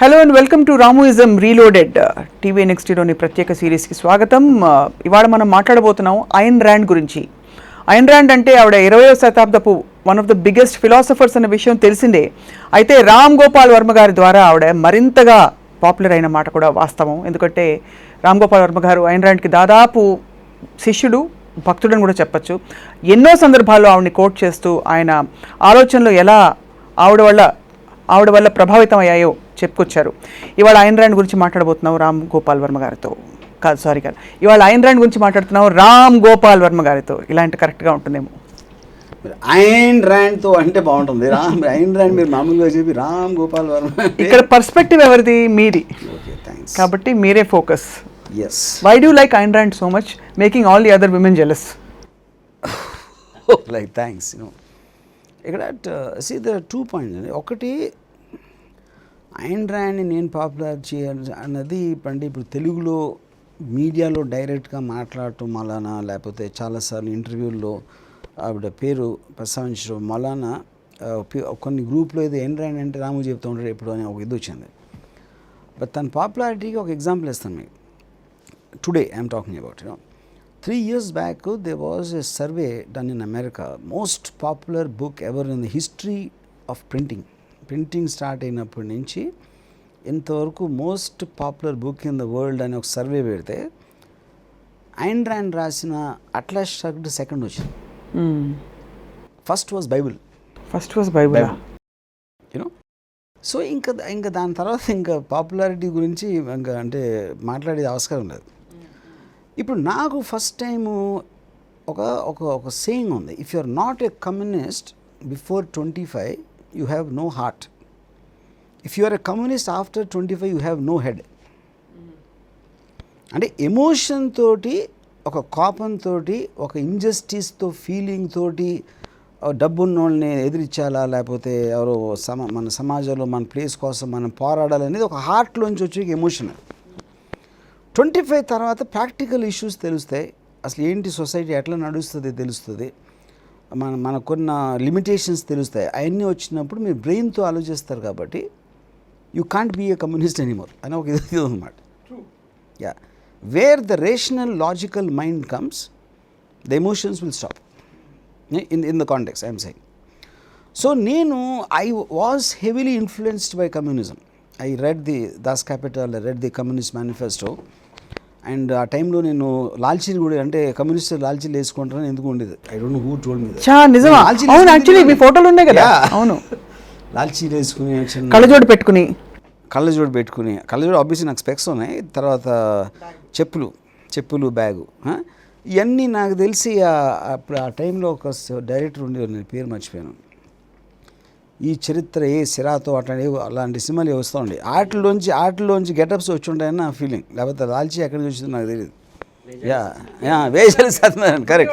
Hello and welcome to Ramuism reloaded TVNXTలోని ప్రత్యేక సిరీస్కి స్వాగతం. ఇవాళ మనం మాట్లాడబోతున్నాం ఐన్ ర్యాండ్ గురించి. ఐన్ ర్యాండ్ అంటే ఆవిడ 20వ శతాబ్దపు one of the biggest philosophers అనే విషయం తెలిసిందే. అయితే రామ్ గోపాల్ వర్మ గారి ద్వారా ఆవిడ మరింతగా పాపులర్ అయిన మాట కూడా వాస్తవం. ఎందుకంటే రామ్ గోపాల్ వర్మ గారు ఐన్ ర్యాండ్కి దాదాపు శిష్యుడు, భక్తుడని కూడా చెప్పచ్చు. ఎన్నో సందర్భాల్లో ఆవిడని కోట్ చేస్తూ ఆయన ఆలోచనలు ఎలా ఆవిడ వల్ల ప్రభావితం అయ్యాయో చెప్పుకొచ్చారు. ఇవాళ ఐన్ ర్యాండ్ గురించి మాట్లాడబోతున్నాం రామ్ గోపాల్ వర్మ గారితో. ఇవాళ ఐన్ ర్యాండ్ గురించి మాట్లాడుతున్నాం రామ్ గోపాల్ వర్మ గారితో. ఇలాంటి కరెక్ట్గా ఉంటుందేమో. ఐన్ ర్యాండ్తో అంటే బాగుంటుంది. ఐన్ ర్యాండ్ మీరు మామూలుగా చెప్పి రామ్ గోపాల్ వర్మ. ఇక్కడ పర్స్పెక్టివ్ ఎవరిది? మీది. కాబట్టి మీరే focus. Yes. Why do like Ayn Rand so much, making all the other women jealous? Like thanks. ఇక్కడ సీ ద 2 పాయింట్స్. ఒకటి, ఐన్ ర్యాండ్ని నేను పాపులర్ చేయాలి అన్నది అంటే ఇప్పుడు తెలుగులో మీడియాలో డైరెక్ట్గా మాట్లాడటం మలానా, లేకపోతే చాలాసార్లు ఇంటర్వ్యూల్లో ఆవిడ పేరు ప్రస్తావించడం మలానా, కొన్ని గ్రూప్లో ఏదో ఐన్ ర్యాండ్ అంటే రాము చెప్తూ ఉంటాడు ఎప్పుడు అని ఒక ఇది వచ్చింది. బట్ తన పాపులారిటీకి ఒక ఎగ్జాంపుల్ ఇస్తాను మీకు. Today I'm talking about 3 years back there was a survey done in America, most popular book ever in the history of printing start అయినప్పటి నుంచి ఇంతవరకు most popular book in the world అని ఒక survey పెడితే Ayn Rand రాసిన atlas షరగ్డ్ second వచ్చింది. First was Bible. You know, so ఇంకా దాని తర్వాత ఇంకా పాపులారిటీ గురించి ఇంకా అంటే మాట్లాడేది అవసరం లేదు. ఇప్పుడు నాకు ఫస్ట్ టైము ఒక సేయింగ్ ఉంది, if you are not a communist before 25 you have no heart, if you are a communist after 25 you have no head. అంటే ఎమోషన్ తోటి, ఒక కోపంతో, ఒక ఇంజస్టిస్తో ఫీలింగ్ తోటి డబ్బున్న వాళ్ళని ఎదిరించాలా, లేకపోతే ఎవరో మన సమాజంలో మన ప్లేస్ కోసం మనం పోరాడాలనేది ఒక హార్ట్లోంచి వచ్చే ఎమోషన్. 25 తర్వాత ప్రాక్టికల్ ఇష్యూస్ తెలుస్తాయి, అసలు ఏంటి సొసైటీ ఎట్లా నడుస్తుంది తెలుస్తుంది, మనకున్న లిమిటేషన్స్ తెలుస్తాయి. అవన్నీ వచ్చినప్పుడు మీరు బ్రెయిన్తో ఆలోచిస్తారు కాబట్టి you can't be a communist anymore అని ఒక ఇది అనమాట. Yeah, where the rational logical mind comes the emotions will stop in the context I'm saying. So I was heavily influenced by communism. I read the Das Kapital, I read the Communist Manifesto, and ఆ టైంలో నేను లాల్చీలు కూడా, అంటే communist లాల్చీలు వేసుకుంటానని ఎందుకు ఉండేది, I don't know who told me. నిజమా? అవును, actually మీ ఫోటోలు ఉన్నాయి కదా. అవును, లాల్చీలు వేసుకుని, కళ్ళజోడు పెట్టుకుని ఆబ్వియస్లీ నాకు స్పెక్స్ ఉన్నాయి. తర్వాత చెప్పులు బ్యాగు, ఇవన్నీ నాకు తెలిసి అప్పుడు ఆ టైంలో ఒక డైరెక్టర్ ఉండేవారు, నేను పేరు మర్చిపోయాను, ఈ చరిత్ర ఏ సిరాతో అలాంటి సినిమాలు వస్తూ ఉండే, ఆటల్లోంచి గెటప్స్ వచ్చి ఉంటాయని నా ఫీలింగ్. లేకపోతే లాల్చీ ఎక్కడి నుంచి వచ్చిందో నాకు తెలియదు. వేషాలు Satyanarayana, correct.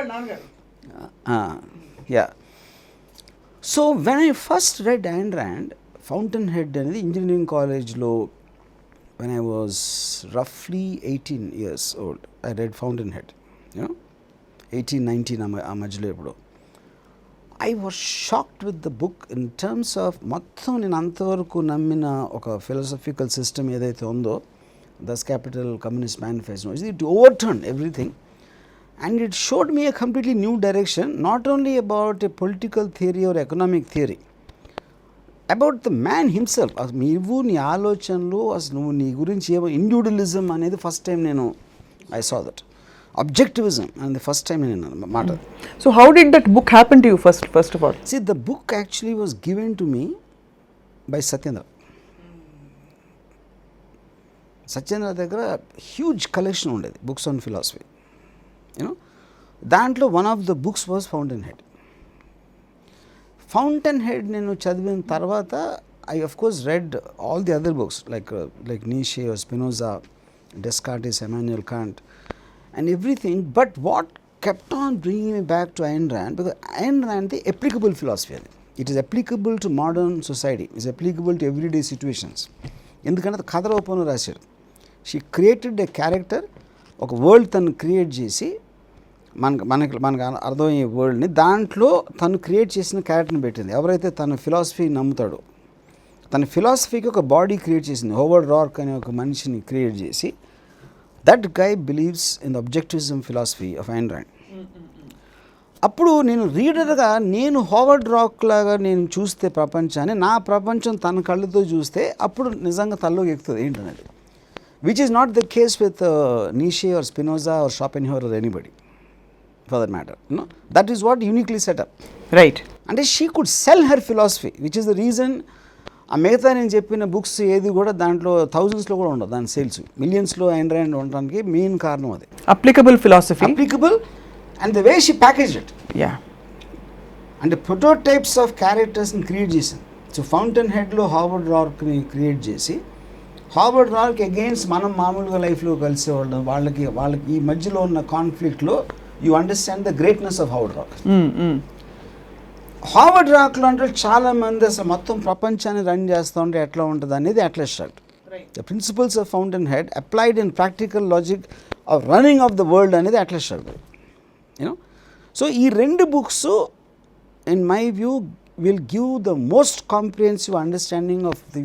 So when I first read Ayn Rand, Fountainhead అనేది ఇంజనీరింగ్ కాలేజ్లో, వెన్ ఐ వాజ్ రఫ్లీ 18 years old, I read Fountainhead. 18-19 ఆ మధ్యలో ఎప్పుడో. I was shocked with the book in terms of మొత్తం నేను అంతవరకు నమ్మిన ఒక ఫిలాసఫికల్ సిస్టమ్ ఏదైతే ఉందో, Das Kapital, Communist Manifesto, it overturn everything and it showed me a completely new direction, not only about a political theory are economic theory, about the man himself. నువ్వు నీ ఆలోచనలు, అసలు నువ్వు నీ గురించి ఏమో ఇండివిజువలిజం అనేది first time I saw that. Objectivism and the first time in matter. So how did that book happen to you first of all? See, the book actually was given to me by Satyendra. Satyendra దగ్గర huge collection ఉండేది books on philosophy. దాంట్లో one of the books was Fountainhead నేను చదివిన తర్వాత I of course read all the other books like Nietzsche, Spinoza, Descartes, Emmanuel Kant and everything, but what kept on bringing me back to Ayn Rand, because Ayn Rand the applicable philosophy, it is applicable to modern society, it is applicable to everyday situations. ఎందుకంటే కథ రూపంలో రాశాడు. She created a character, ఒక world తను create చేసి మనకు అర్థమయ్యే వరల్డ్ని దాంట్లో తను క్రియేట్ చేసిన క్యారెక్టర్ని పెట్టింది. ఎవరైతే తన ఫిలాసఫీ నమ్ముతాడో, తన ఫిలాసఫీకి ఒక బాడీ క్రియేట్ చేసింది. హోవర్డ్ రార్క్ అనే ఒక మనిషిని క్రియేట్ చేసి, that guy believes in the objectivism philosophy of Ayn rand. అప్పుడు నేను రీడర్గా నేను హోవర్డ్ రాక్ లాగా నేను చూస్తే ప్రపంచాన్ని, నా ప్రపంచం తన కళ్ళతో చూస్తే అప్పుడు నిజంగా తల్లోకి ఎక్కుతుంది ఏంటనేది. Which is not the case with Nietzsche or Spinoza or Schopenhauer or anybody for that matter. That is what uniquely set up. Right. అంటే she could sell her philosophy, which is the reason ఆ మిగతా నేను చెప్పిన books ఏది కూడా దాంట్లో థౌజండ్స్లో కూడా ఉండదు, దాని సేల్స్ మిలియన్స్లో ఐన్ ర్యాండ్ ఉండడానికి మెయిన్ కారణం అది. Applicable philosophy, applicable and the way she package it. Yeah. అంటే ప్రొటోటైప్స్ ఆఫ్ క్యారెక్టర్స్ని క్రియేట్ చేసింది. సో ఫౌంటైన్ హెడ్లో హార్వర్డ్ రార్క్ని క్రియేట్ చేసి, హార్వర్డ్ రార్క్ అగెయిన్స్ మనం మామూలుగా లైఫ్లో కలిసేవాళ్ళం, వాళ్ళకి ఈ మధ్యలో ఉన్న కాన్ఫ్లిక్ట్లో you understand the greatness of Howard Roark. Howard రాక్లో అంటే చాలామంది అసలు మొత్తం ప్రపంచాన్ని రన్ చేస్తూ ఉంటే ఎట్లా ఉంటుంది అనేది Atlas Shrugged. The principles of Fountainhead applied in practical logic of running of the world అనేది అట్లస్ షరగ్డ్. యూనో, సో ఈ రెండు books in my view will give the most comprehensive understanding of the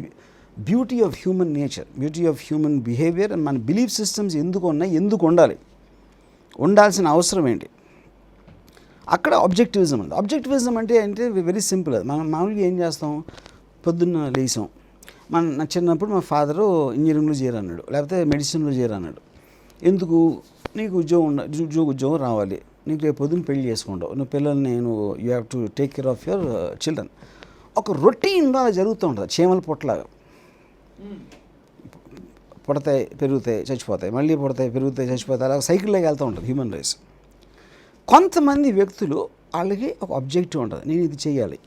beauty of human nature, beauty of human behaviour, and మన belief systems ఎందుకు ఉన్నాయి, ఎందుకు ఉండాలి, ఉండాల్సిన అవసరం ఏంటి. అక్కడ ఆబ్జెక్టివిజం ఉంది. ఆబ్జెక్టివిజం అంటే వెరీ సింపుల్. అది మనం మామూలుగా ఏం చేస్తాం, పొద్దున్న లేసాం, నా చిన్నప్పుడు మా ఫాదరు ఇంజనీరింగ్లో చేరన్నాడు, లేకపోతే మెడిసిన్లో చేరన్నాడు. ఎందుకు, నీకు ఉద్యోగం రావాలి, నీకు రేపు పొద్దున్న పెళ్లి చేసుకుంటావు, నువ్వు పిల్లల్ని you have to take care of your children. ఒక రొటీన్లో అలా జరుగుతూ ఉంటుంది, చీమల పొట్టలాగా. పుడతాయి, పెరుగుతాయి, చచ్చిపోతాయి, మళ్ళీ పుడతాయి, పెరుగుతాయి, చచ్చిపోతాయి, అలా సైకిల్లోకి వెళ్తూ ఉంటుంది హ్యూమన్ రేస్. కొంతమంది వ్యక్తులు వాళ్ళకి ఒక ఆబ్జెక్టివ్ ఉంటుంది, నేను ఇది చేయాలి,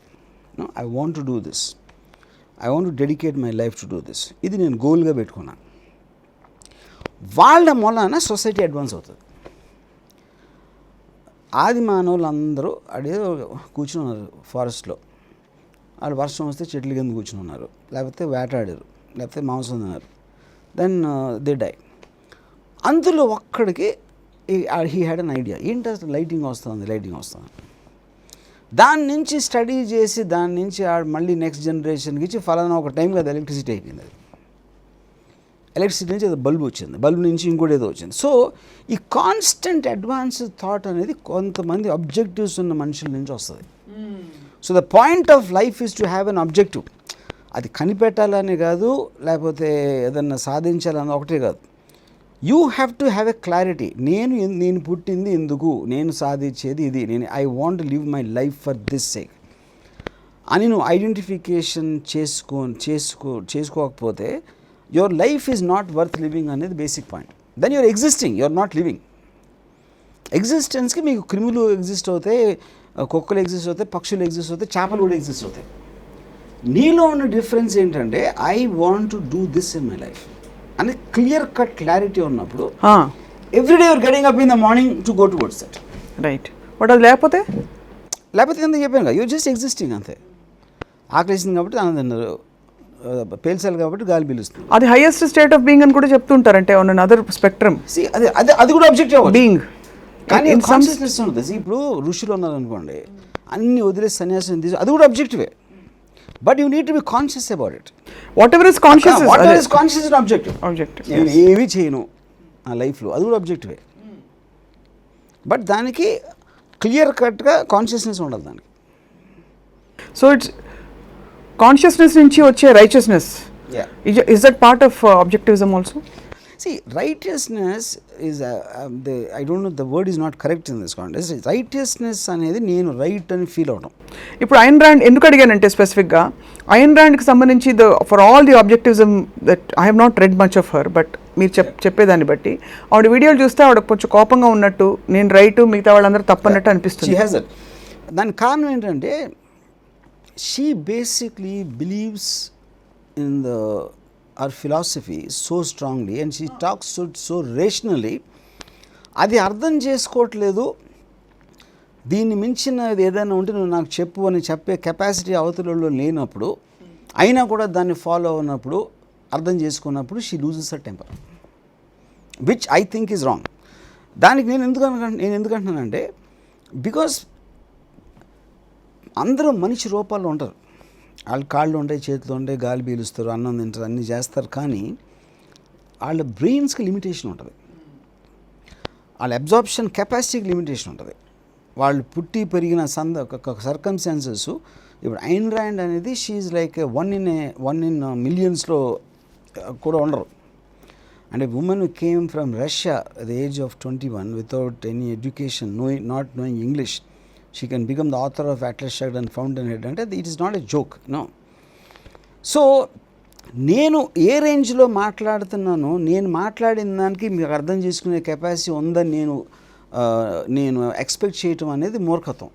I want to do this, I want to dedicate my life to do this, ఇది నేను గోల్గా పెట్టుకున్నాను. వాళ్ళ మూలాన సొసైటీ అడ్వాన్స్ అవుతుంది. ఆది మానవులు అందరూ అడేదో కూర్చుని ఉన్నారు ఫారెస్ట్లో, వాళ్ళు వర్షం వస్తే చెట్ల కింద కూర్చుని ఉన్నారు, లేకపోతే వేటాడారు, లేకపోతే మాంసం తిన్నారు, దెన్ దే డై. అందులో ఒక్కడికి హీ హ్యాడ్ అన్ ఐడియా, ఏంటి అసలు లైటింగ్ వస్తుంది, దాని నుంచి స్టడీ చేసి దాని నుంచి మళ్ళీ నెక్స్ట్ జనరేషన్కి ఇచ్చి ఫలానా ఒక టైం కదా ఎలక్ట్రిసిటీ అయిపోయింది. అది ఎలక్ట్రిసిటీ నుంచి అది బల్బ్ వచ్చింది, బల్బ్ నుంచి ఇంకోటి ఏదో వచ్చింది. సో ఈ కాన్స్టెంట్ అడ్వాన్స్ థాట్ అనేది కొంతమంది ఆబ్జెక్టివ్స్ ఉన్న మనుషుల నుంచి వస్తుంది. So the point of life is to have an objective. అది కనిపెట్టాలని కాదు, లేకపోతే ఏదన్నా సాధించాలని ఒకటే కాదు. You have to have a clarity. నేను పుట్టింది ఎందుకు, నేను సాధించేది ఇది, I want live my life for this sake అని నువ్వు ఐడెంటిఫికేషన్ చేసుకోకపోతే your life is not worth living అనేది basic point. Then you're existing, you're not living. ఎగ్జిస్టెన్స్కి మీకు క్రిములు ఎగ్జిస్ట్ అవుతాయి, కుక్కలు ఎగ్జిస్ట్ అవుతాయి, పక్షులు ఎగ్జిస్ట్ అవుతాయి, చేపలు కూడా ఎగ్జిస్ట్ అవుతాయి. నీలో ఉన్న డిఫరెన్స్ ఏంటంటే I want to do this in my life అని క్లియర్ కట్ క్లారిటీ ఉన్నప్పుడు everyday you're getting up in the morning to go towards that. Right. But అది లేకపోతే ఎందుకు చెప్పాను కదా, యూర్ జస్ట్ ఎగ్జిస్టింగ్ అంతే. ఆకలిస్తుంది కాబట్టి అన్నం తిన్నారు, పేల్చాలి కాబట్టి గాలి పీలుస్తుంది. అది హైయెస్ట్ స్టేట్ ఆఫ్ బీయింగ్ అని కూడా చెప్తుంటారంటే ఆన్ అదర్ స్పెక్ట్రమ్. అది కూడా ఆబ్జెక్టివ్ బీయింగ్, కానీ కాన్షియస్నెస్ ఉంటుంది. ఇప్పుడు ఋషులు ఉన్నారు అనుకోండి, అన్ని వదిలేసి సన్యాసం తీసి, అది కూడా ఆబ్జెక్టివే. But you need to be conscious about it. Whatever is conscious is an objective. నేను ఏమీ చేయను నా లైఫ్లో, అది కూడా ఆబ్జెక్టివే. బట్ దానికి క్లియర్ కట్గా కాన్షియస్నెస్ ఉండాలి దానికి. సో ఇట్స్ కాన్షియస్నెస్ నుంచి వచ్చే righteousness. Is that part of objectivism also? See, righteousness is I don't know, the word is not correct in this context. Righteousness అనేది నేను రైట్ అని ఫీల్ అవడం. ఇప్పుడు ఐన్ ర్యాండ్ ఎందుకు అడిగానంటే స్పెసిఫిక్గా ఐన్ ర్యాండ్కి సంబంధించి for all the objectivism that I have not red much of her, but మీరు చెప్పేదాన్ని బట్టి ఆవిడ వీడియోలు చూస్తే ఆవిడ కొంచెం కోపంగా ఉన్నట్టు, నేను రైట్ మిగతా వాళ్ళందరూ తప్పన్నట్టు అనిపిస్తుంది. దాని కారణం ఏంటంటే she basically believes in our philosophy so strongly and she talks so rationally. అది అర్థం చేసుకోవట్లేదు. దీన్ని మించిన ఏదైనా ఉంటే నువ్వు నాకు చెప్పు అని చెప్పే కెపాసిటీ అవతలలో లేనప్పుడు, అయినా కూడా దాన్ని ఫాలో అవునప్పుడు, అర్థం చేసుకున్నప్పుడు she loses her temper, which I think is wrong. దానికి నేను ఎందుకంటున్నానంటే బికాస్ అందరూ మనిషి రూపాల్లో ఉంటారు. వాళ్ళ కాళ్ళు ఉంటాయి, చేతులు ఉంటాయి, గాలి పీలుస్తారు, అన్నం తింటారు, అన్నీ చేస్తారు. కానీ వాళ్ళ బ్రెయిన్స్కి లిమిటేషన్ ఉంటుంది, వాళ్ళ అబ్జార్ప్షన్ కెపాసిటీకి లిమిటేషన్ ఉంటుంది. వాళ్ళు పుట్టి పెరిగిన సర్కమ్స్టాన్సెస్. ఇప్పుడు ఐన్ ర్యాండ్ అనేది షీఈ్ లైక్ వన్ ఇన్ మిలియన్స్లో కూడా ఉండరు. And women came from Russia at the age of 21 without any education, not knowing English. She can become the author of Atlas Shrugged and Fountainhead. అంటే it is not a joke, no. So నేను ఏ రేంజ్లో మాట్లాడుతున్నానో, నేను మాట్లాడిన దానికి మీకు అర్థం చేసుకునే capacity ఉందని నేను ఎక్స్పెక్ట్ చేయటం అనేది మూర్ఖత్వం.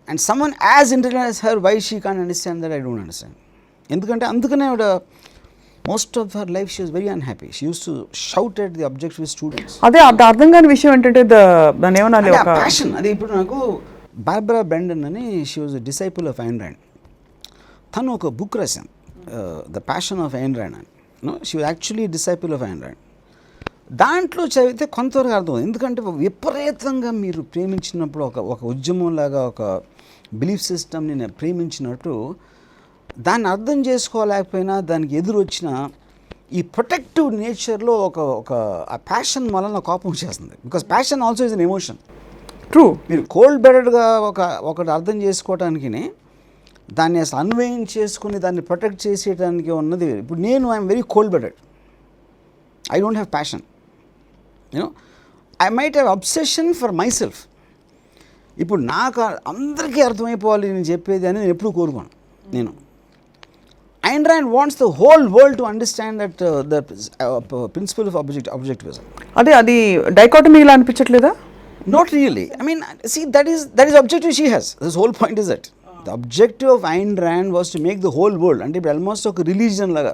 And someone as intelligent as her, why she can't understand that? I don't understand. ఎందుకంటే అందుకనే ఆవిడ most of her life she was very unhappy. She used to shout at the objectivist students. అదే అర్థం కాని విషయం ఏంటంటే దాని ఏమనాలి, ఒక ప్యాషన్. అది ఇప్పుడు నాకు బార్బరా బ్రాండన్ అని, she was a disciple of Ayn Rand. తను ఒక బుక్ రాశాను, the passion of Ayn Rand అని. She was actually disciple of Ayn Rand. దాంట్లో చదివితే కొంతవరకు అర్థం. ఎందుకంటే విపరీతంగా మీరు ప్రేమించినప్పుడు, ఒక ఉద్యమంలాగా ఒక బిలీఫ్ సిస్టమ్ని నేను ప్రేమించినట్టు, దాన్ని అర్థం చేసుకోలేకపోయినా, దానికి ఎదురొచ్చిన ఈ ప్రొటెక్టివ్ నేచర్లో ఒక ఆ ప్యాషన్ వలన కోపం వచ్చేస్తుంది. Because passion also is an emotion. True. మీరు కోల్డ్ బ్లడెడ్గా ఒకటి అర్థం చేసుకోవటానికి, దాన్ని అసలు అన్వయం చేసుకుని దాన్ని ప్రొటెక్ట్ చేసేయడానికి ఉన్నది. ఇప్పుడు I'm very cold blooded, I don't have passion. I might have obsession for my self. ఇప్పుడు నాకు అందరికీ అర్థమైపోవాలి నేను చెప్పేది అని నేను ఎప్పుడూ కోరుకోను. Ayn Rand wants the whole world to understand that the principle of objectivism. అది డైకోటమీ ఇలా అనిపించట్లేదా? Not really. I mean, see, that is objective she has. This whole point is that the objective of Ayn Rand was to make the whole world, అంటే ఇప్పుడు almost ఒక religion లాగా,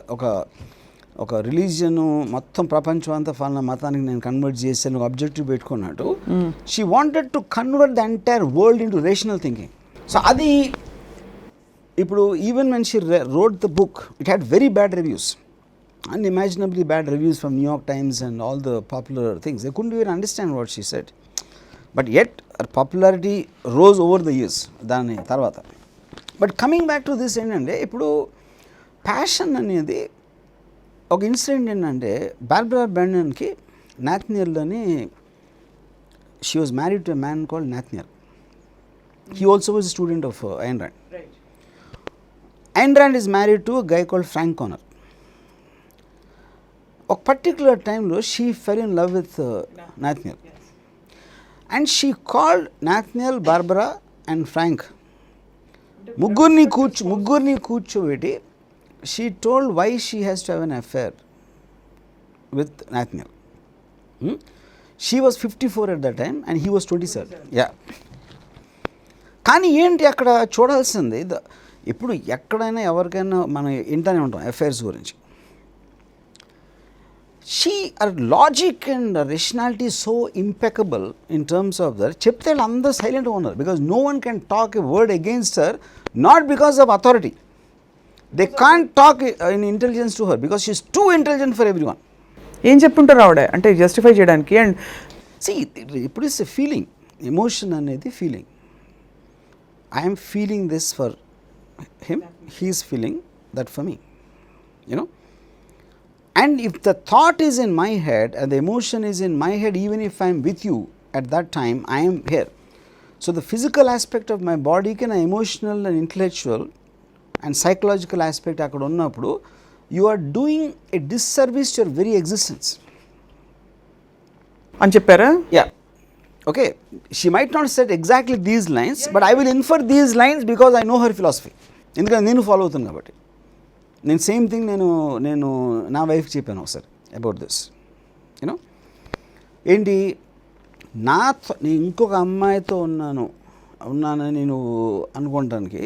ఒక religion మొత్తం ప్రపంచం అంతా ఫలానా మతానికి నేను కన్వర్ట్ చేశాను, ఒక అబ్జెక్టివ్ పెట్టుకున్నట్టు. She wanted to convert the entire world into rational thinking. So అది ఇప్పుడు even when she wrote the book, it had very bad reviews, unimaginably bad reviews from New York Times and all the popular things. They couldn't even understand what she said. But yet her popularity rose over the years దాని తర్వాత. But coming back to this ఏంటంటే, ఇప్పుడు passion అనేది ఒక incident ఏంటంటే, Barbara బ్రాండన్కి నాథ్నియల్లోని, she was married to a man called Nathaniel. He also was a student of Ayn Rand. Ayn Rand is married to a guy called Frank Conner. A particular time, she fell in love with Nathaniel. Yes. And she called Nathaniel, Barbara and Frank. Muggurni కూర్చోబెట్టి, she told why she has to have an affair with Nathaniel. She was 54 at that time and he was 27. Yeah. కానీ ఏంటి అక్కడ చూడాల్సింది, ఇప్పుడు ఎక్కడైనా ఎవరికైనా మనం వింటూనే ఉంటాం అఫైర్స్ గురించి. her logic and rationality is so impeccable in terms of that. చెప్తే అందరూ సైలెంట్గా ఉన్నారు, because no one can talk a word against her, not because of authority. They can't talk in intelligence to her because she is too intelligent for everyone. ఏం చెప్పుంటారు ఆవిడ అంటే justify చేయడానికి? And see, ఇప్పుడు ఇస్ ఎ ఫీలింగ్, ఎమోషన్ అనేది feeling. I'm feeling this for him, he is feeling that for me, and if the thought is in my head and the emotion is in my head, even if I am with you at that time, I am here. So the physical aspect of my body can, emotional and intellectual and psychological aspect akkada unnappudu, you are doing a disservice to your very existence అని చెప్పారా? Yeah. Okay, she might not said exactly these lines, but I will infer these lines because I know her philosophy. ఎందుకంటే నేను follow అవుతాను కాబట్టి. నేను same thing నేను నా వైఫ్కి చెప్పాను ఒకసారి అబౌట్ దిస్. ఏంటి, నేను ఇంకొక అమ్మాయితో ఉన్నానని నేను అనుకోవటానికి,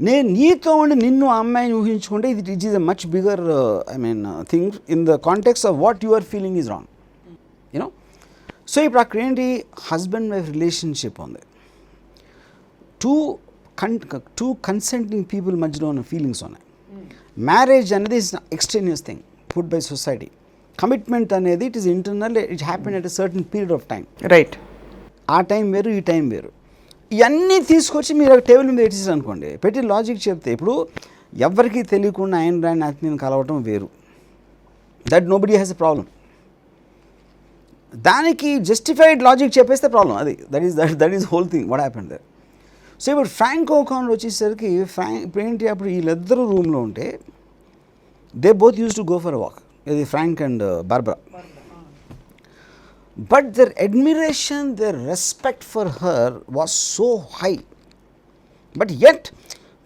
నేను నీతో ఉండి నిన్ను అమ్మాయిని ఊహించుకుంటే it is a much bigger thing in the context of what your feeling is wrong. So ఇప్పుడు అక్కడ ఏంటి, హస్బెండ్ వైఫ్ రిలేషన్షిప్ ఉంది, టూ కన్సెంటింగ్ పీపుల్ మధ్యలో ఉన్న ఫీలింగ్స్ ఉన్నాయి. మ్యారేజ్ అనేది is extraneous thing put by society. Commitment అనేది it is internal, it happen at a certain period of time. Right. ఆ టైం వేరు, ఈ టైం వేరు. ఇవన్నీ తీసుకొచ్చి మీరు ఒక టేబుల్ మీద పెట్టేసారు అనుకోండి, పెట్టి లాజిక్ చెప్తే ఇప్పుడు ఎవరికి తెలియకుండా ఐన్ ర్యాండ్ అతనిని కలవటం వేరు, that nobody has a problem. దానికి జస్టిఫైడ్ లాజిక్ చెప్పేస్తే ప్రాబ్లం అది, that is whole thing what happened there. So ఇప్పుడు ఫ్రాంక్ ఓకానర్ వచ్చేసరికి ఇప్పుడు ఏంటి, అప్పుడు వీళ్ళిద్దరూ రూమ్లో ఉంటే they both use to go for a walk, ఇది Frank and Barbara. But their admiration, their respect for her was so high. But yet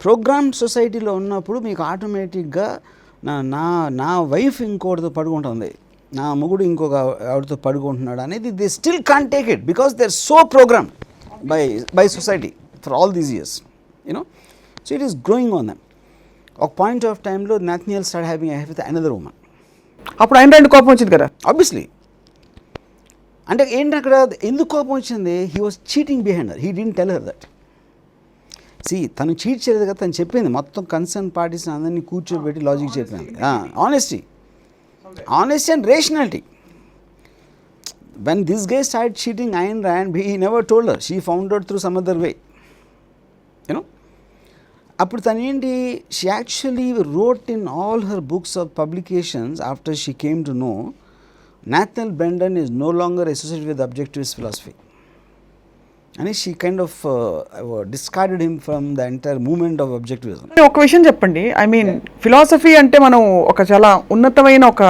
program సొసైటీలో ఉన్నప్పుడు మీకు ఆటోమేటిక్గా నా వైఫ్ ఇంకోటితో పడుకుంటుంది, నా మొగుడు ఇంకొక ఆవిడతో పడుకుంటున్నాడు అనేది they still can't take it because they are so program by society for all these years, you know. So it is growing on them. ఒక పాయింట్ ఆఫ్ టైంలో Nathaniel start having affair with another woman. అప్పుడు ఆయన రెండు కోపం వచ్చింది కదా obviously. అంటే ఏంటి అక్కడ ఎందుకు కోపం వచ్చింది, he was cheating behind her, he didn't tell her that. తను చీట్ చేయలేదు కదా, తను చెప్పింది మొత్తం కన్సర్న్ పార్టీస్ అందరినీ కూర్చోబెట్టి లాజిక్ చెప్పింది. Honesty and rationality. When this guy started cheating Ayn Rand, he never told her, she found out through some other way, you know. అప్పుడు తను ఏంటి, she actually wrote in all her books of publications after she came to know Nathaniel Branden is no longer associated with objectivist philosophy. And she kind of discarded him from the entire movement of objectivism. ఒక విషయం చెప్పండి, I mean philosophy అంటే మనం ఒక చాలా ఉన్నతమైన ఒక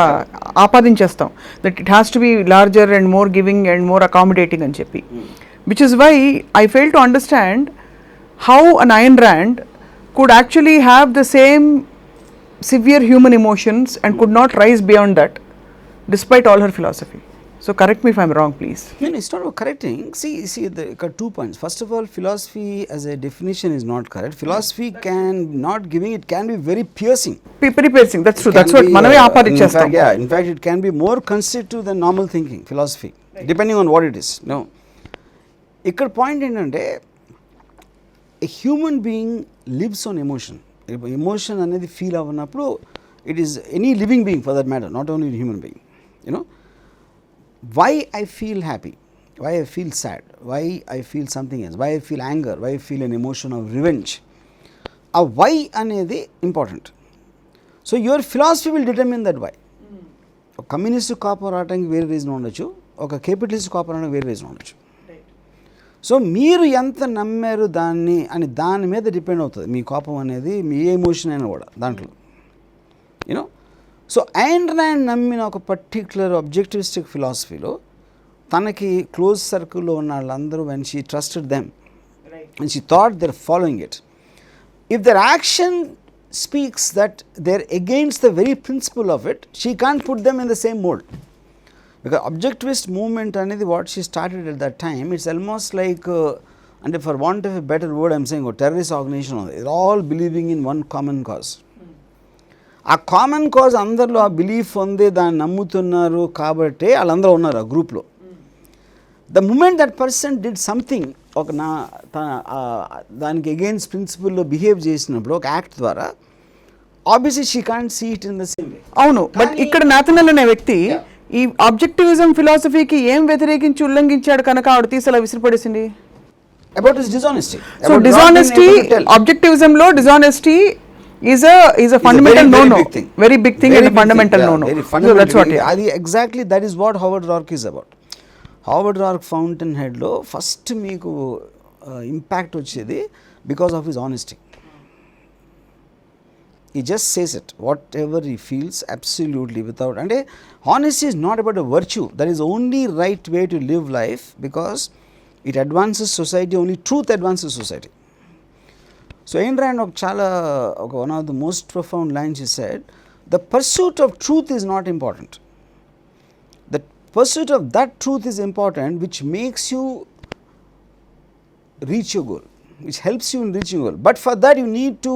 ఆపాదించేస్తాం, that it has to be larger and more giving and more accommodating అని చెప్పి, which is why I fail to understand how an Ayn Rand could actually have the same severe human emotions and could not rise beyond that despite all her philosophy. So correct me if I'm wrong, please. No, it's not about correcting. See, there are 2 points. First of all, philosophy as a definition is not correct. Philosophy it can be very piercing. Very piercing, that's true. That's what manave aapadinchestam. In fact, it can be more constructive than normal thinking, philosophy, right, depending on what it is. No. Ikkada point endante, a human being lives on emotion. Emotion anedi feel avanappudu, it is any living being for that matter, not only a human being, you know. Why I feel happy, why I feel sad, why I feel something else, why I feel anger, why I feel an emotion of revenge, a why anedi important. So your philosophy will determine that why. ఒక communist కోపం రావడానికి వేరే reason ఉండొచ్చు, ఒక capitalist కోపం రావడానికి వేరే reason ఉండొచ్చు. సో మీరు ఎంత నమ్మారు దాన్ని అని దాని మీద డిపెండ్ అవుతుంది మీ కోపం అనేది, మీ ఏ ఎమోషన్ అయినా కూడా దాంట్లో, యూనో. సో Ayn Rand నమ్మిన ఒక పర్టిక్యులర్ ఆబ్జెక్టివిస్టిక్ ఫిలాసఫీలో తనకి క్లోజ్ సర్కిల్లో ఉన్న వాళ్ళందరూ, when she trusted them and she thought they are following it, if their action speaks that they are against the very principle of it, she can't put them in the same mould. Because objectivist movement అనేది what she started at that time, it's almost like, అంటే for want of a better word I'm saying, terrorist organisation ఉంది, it all believing in one common cause. ఆ common cause అందరిలో ఆ belief ఉంది, దాన్ని నమ్ముతున్నారు కాబట్టి వాళ్ళందరూ ఉన్నారు ఆ గ్రూప్లో. The moment that person did something, ఒక దానికి అగెయిన్స్ ప్రిన్సిపల్లో బిహేవ్ చేసినప్పుడు ఒక యాక్ట్ ద్వారా, obviously she can't see it in the same way. అవును, బట్ ఇక్కడ నాథనియల్ అనే వ్యక్తి ఈ ఆబ్జెక్టివిజం ఫిలాసఫీకి ఏం వ్యతిరేకించి ఉల్లంఘించాడు కనుక ఆవిడ తీసేలా విసిరిపడేసింది? About his dishonesty. So dishonesty, ఆబ్జెక్టివిజంలో dishonesty is a fundamental no-no, very big thing and a fundamental no-no. So that's what, exactly that is what Howard Roark is about. Howard Roark Fountainhead lo first meeku impact vachedi because of his honesty. He just says it, whatever he feels, absolutely without, and honesty is not about a virtue, that is only right way to live life because it advances society, only truth advances society. So Ayn Rand one of the most profound lines he said, the pursuit of truth is not important. The pursuit of that truth is important, which makes you reach your goal, which helps you in reaching your goal. But for that you need to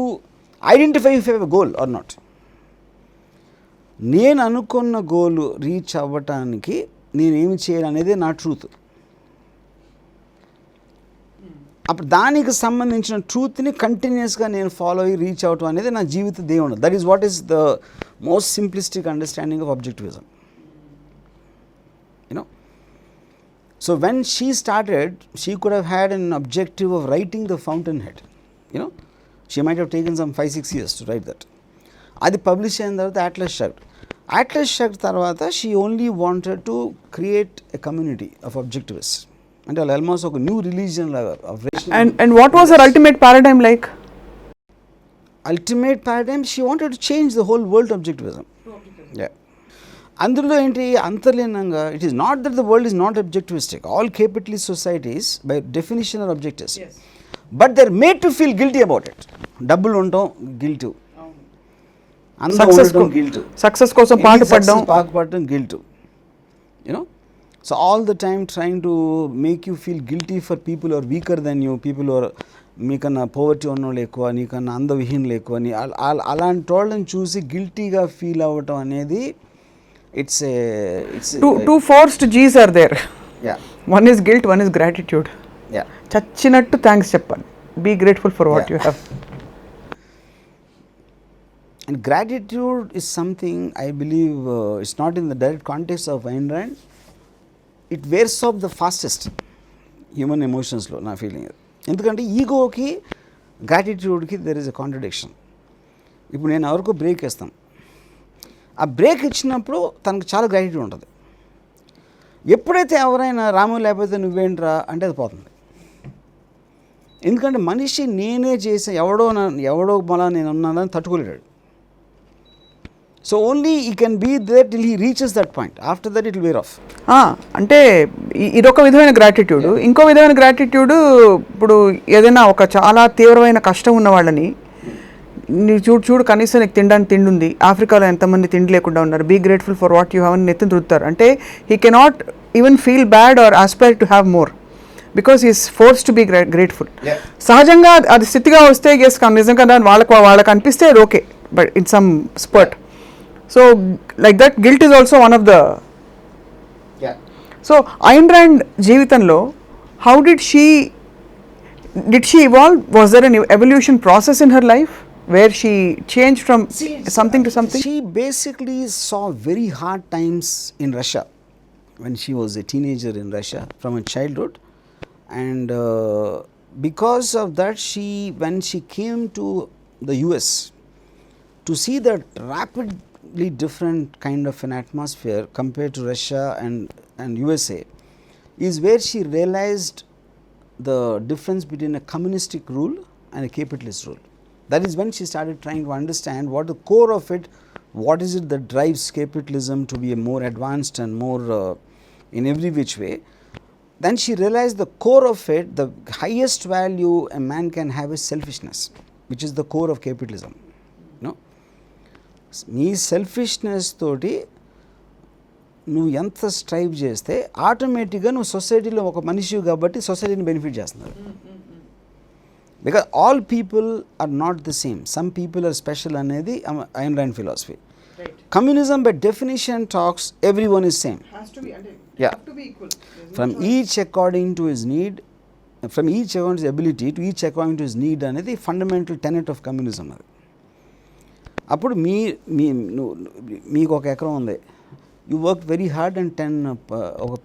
identify if you have a goal or not. నేను అనుకున్న goal reach అవ్వటానికి నేనేమి చేయాలనేదే నా truth. అప్పుడు దానికి సంబంధించిన ట్రూత్ని కంటిన్యూస్గా నేను ఫాలో అయ్యి రీచ్ అవటం అనేది నా జీవిత దేవుడు. That is what is the most simplistic understanding of objectivism, you know. So when she started, she could have had an objective of writing the Fountainhead. You know, she might have taken some 5-6 years to write that. అది publish అయిన తర్వాత Atlas Shrugged తర్వాత she only wanted to create a community of objectivists. అంటే వాళ్ళు almost ఒక new religion లాగా of rational. And what was her ultimate paradigm like? Ultimate paradigm, she wanted to change the whole world to objectivism. Yeah. అందులో ఏంటి అంతర్లీనంగా, it is not that the world is not objectivistic. All capitalist societies by definition are objectivist. Yes. But they are made to feel guilty about it. డబ్బులు ఉండటం guilt, success కోసం పాటుపడడం guilt, you know. So all the time trying to make you feel guilty for people are weaker than you, people are మీకన్నా poverty ఉన్నోళ్ళు ఎక్కువ, నీకన్నా అందవిహీనులు ఎక్కువ అని అలాంటి వాళ్ళని చూసి గిల్టీగా ఫీల్ అవ్వటం అనేది it's two forced G's are there. Yeah. One is guilt, one is gratitude. Yeah. చచ్చినట్టు థ్యాంక్స్ చెప్పాలి. Be grateful for what you have. And gratitude is something I believe it's not in the direct context of Ayn Rand. It wears off the fastest human emotions లో నా feeling. ఎందుకంటే ఈగోకి గ్రాటిట్యూడ్కి there is a contradiction. ఇప్పుడు నేను ఎవరికో break వేస్తాను, ఆ break ఇచ్చినప్పుడు తనకు చాలా గ్రాటిట్యూడ్ ఉంటుంది. ఎప్పుడైతే ఎవరైనా రాము లేకపోతే నువ్వేంట్రా అంటే అది పోతుంది. ఎందుకంటే మనిషి నేనే చేసే ఎవడో మళ్ళా నేను ఉన్నానని తట్టుకోలేడు. So only he can be there till he reaches that point. After that it will wear off. అంటే ఇదొక విధమైన గ్రాటిట్యూడ్. ఇంకో విధమైన గ్రాటిట్యూడ్, ఇప్పుడు ఏదైనా ఒక చాలా తీవ్రమైన కష్టం ఉన్న వాళ్ళని నీకు చూడు కనీసం నీకు తినడానికి తిండి ఉంది, ఆఫ్రికాలో ఎంతమంది తిండి లేకుండా ఉన్నారు, be grateful for what you have అని నెత్తిని రుద్దుతారు. అంటే he cannot even feel bad or aspire to have more because is force to be grateful. సహజంగా అది స్థితిగా వస్తే గెస్ నిజంగా వాళ్ళకి అనిపిస్తే అది okay, but in some spurt. So like that guilt is also one of the. So Ayn Rand జీవితంలో how did she evolve? Was there an evolution process in her life where she changed from something to something? She basically saw very hard times in Russia when she was a teenager in Russia from her childhood, and because of that when she came to the US to see that rapidly different kind of an atmosphere compared to Russia and USA is where she realized the difference between a communistic rule and a capitalist rule. That is when she started trying to understand what the core of it, what is it that drives capitalism to be a more advanced and more in every which way. Then she realized the core of it, the highest value a man can have is selfishness, which is the core of capitalism. You know, నీ selfishness తోటి నువ్వు ఎంత strive చేస్తే ఆటోమేటిక్గా నువ్వు సొసైటీలో ఒక మనిషి కాబట్టి సొసైటీని బెనిఫిట్ చేస్తున్నారు. Because all people are not the same. Some people are special అనేది Ayn Rand philosophy. Right. Communism by definition talks everyone is same. Has to be, yeah. Have to be equal. From each according to his need, from each according to his ability to each according to his need అనేది fundamental tenet of communism. అప్పుడు మీకు ఒక ఎకరం ఉంది, you work very hard and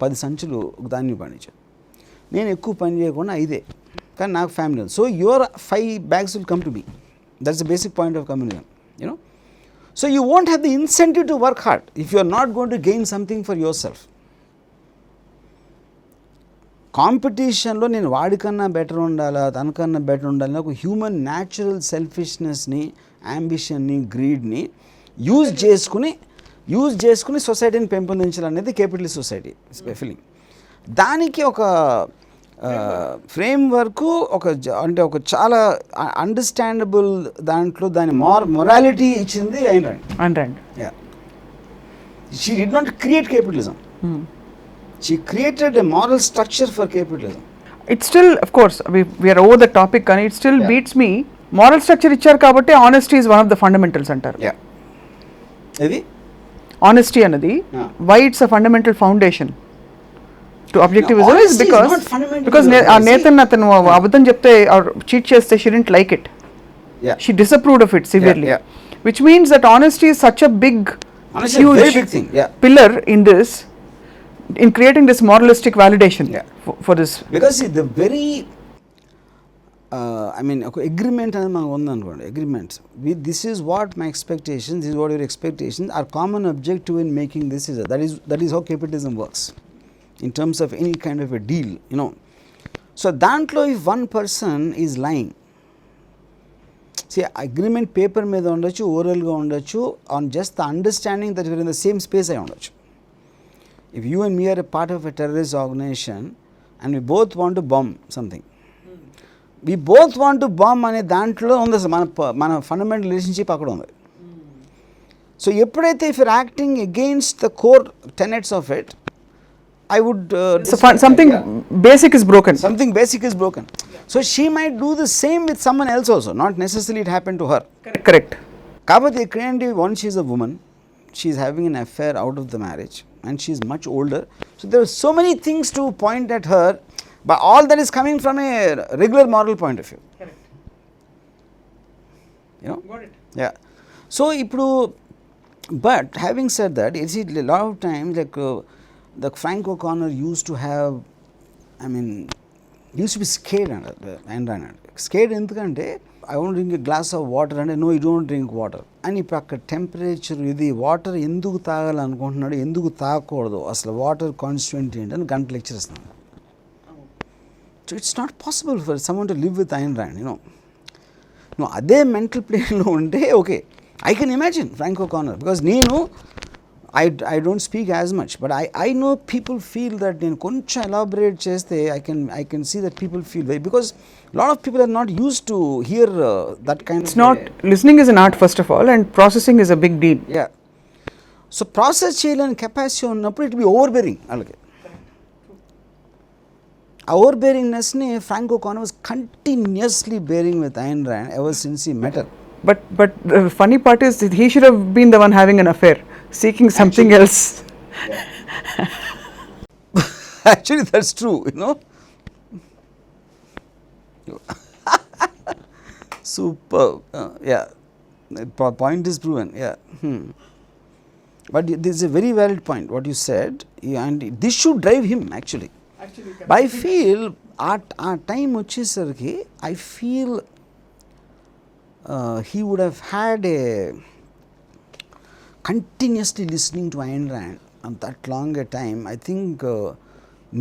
10 సంచులు ధాన్యం పండించాను. నేను ఎక్కువ పని చేయకుండా 5 కానీ నాకు ఫ్యామిలీ ఉంది. So your 5 bags will come to me. That's the basic point of communism, you know. So you won't have the incentive to work hard if you are not going to gain something for yourself. కాంపిటీషన్లో నేను వాడికన్నా better ఉండాలా, తనకన్నా better ఉండాలి, ఒక human natural సెల్ఫిష్నెస్ని, అంబిషన్ని, గ్రీడ్ని use చేసుకుని సొసైటీని పెంపొందించాలనేది capitalist society feeling. దానికి ఒక ఫ్రేమ్ వర్క్ అంటే ఒక చాలా అండర్స్టాండబుల్ దాంట్లో దాని మొరాలిటీ ఇచ్చింది Ayn Rand. Yeah. She did not create capitalism. She created a moral structure for capitalism. It still, of course, we are over the topic and it still beats me. Moral structure ఇచ్చారు కాబట్టి honesty is one of the fundamentals అంటారు. Yeah. ఏది honesty అన్నది why it's a fundamental foundation to objectivism is because ఆ Nathan అతను అబద్ధం చెప్తే cheat చేస్తే she didn't like it. Yeah. She disapproved of it severely. Yeah. Which means that honesty is such a big, huge thing. Yeah. Pillar in this. in creating this moralistic validation for this. Because see, the very I mean agreement అనేది మనకు ఉందనుకోండి, agreement with this is what my expectations, this is what your expectations, our common objective in making this is that is how capitalism works in terms of any kind of a deal, you know. So దాంట్లో if one person is lying, see agreement paper మీద ఉండొచ్చు, ఓరల్గా ఉండొచ్చు, on just the understanding that we are in the same space అయి ఉండొచ్చు. If you and me are a part of a terrorist organization and we both want to bomb something, we both want to bomb అనే దాంట్లో ఉంది మన fundamental relationship అక్కడ ఉంది. So ఎప్పుడైతే if you're acting against the core tenets of it, I would something basic is broken. Something basic is broken. So she might do the same with someone else also, not necessarily it happened to her. Correct. కాబట్టి ఇక్కడ once she is a woman, she is having an affair out of the marriage and she is much older, so there are so many things to point at her, but all that is coming from a regular moral point of view. Correct. You know? Got it. Yeah. So ఇప్పుడు but having said that, you see a lot of times like the Frank O'Connor used to have, I mean, used to be scared and scared ఎందుకంటే I want to drink a glass of water and no you don't drink water అని ఇప్పుడు అక్కడ temperature ఇది water ఎందుకు తాగాలనుకుంటున్నాడు, ఎందుకు తాగకూడదు, అసలు water constituent ఏంటి అని గంట లెక్చర్ ఇస్తున్నాడు. So it's not possible for someone to live with Ayn Rand, నువ్వు అదే మెంటల్ ప్లేన్లో ఉంటే okay, I can imagine Frank O'Connor, because నేను I don't speak as much, but I know people feel that నేను కొంచెం elaborate చేస్తే I can see that people feel very, because a lot of people are not used to hear that kind it's not listening is an art first of all, and processing is a big deal. Yeah. So process చేయలేని capacity ఉన్నప్పుడు it be over bearing. అలాగే ఆ over బేరింగ్నెస్ని Frank O'Connor was continuously bearing with Ayn Rand ever since he met her. But the funny part is that he should have been the one having an affair, seeking something else. Actually that's true, Superb. Yeah, the point is proven. Yeah. But this is a very valid point what you said, and this should drive him actually. But I feel our time వచ్చేసరికి I feel he would have had a continuously listening to Ayn Rand on that long a time. I think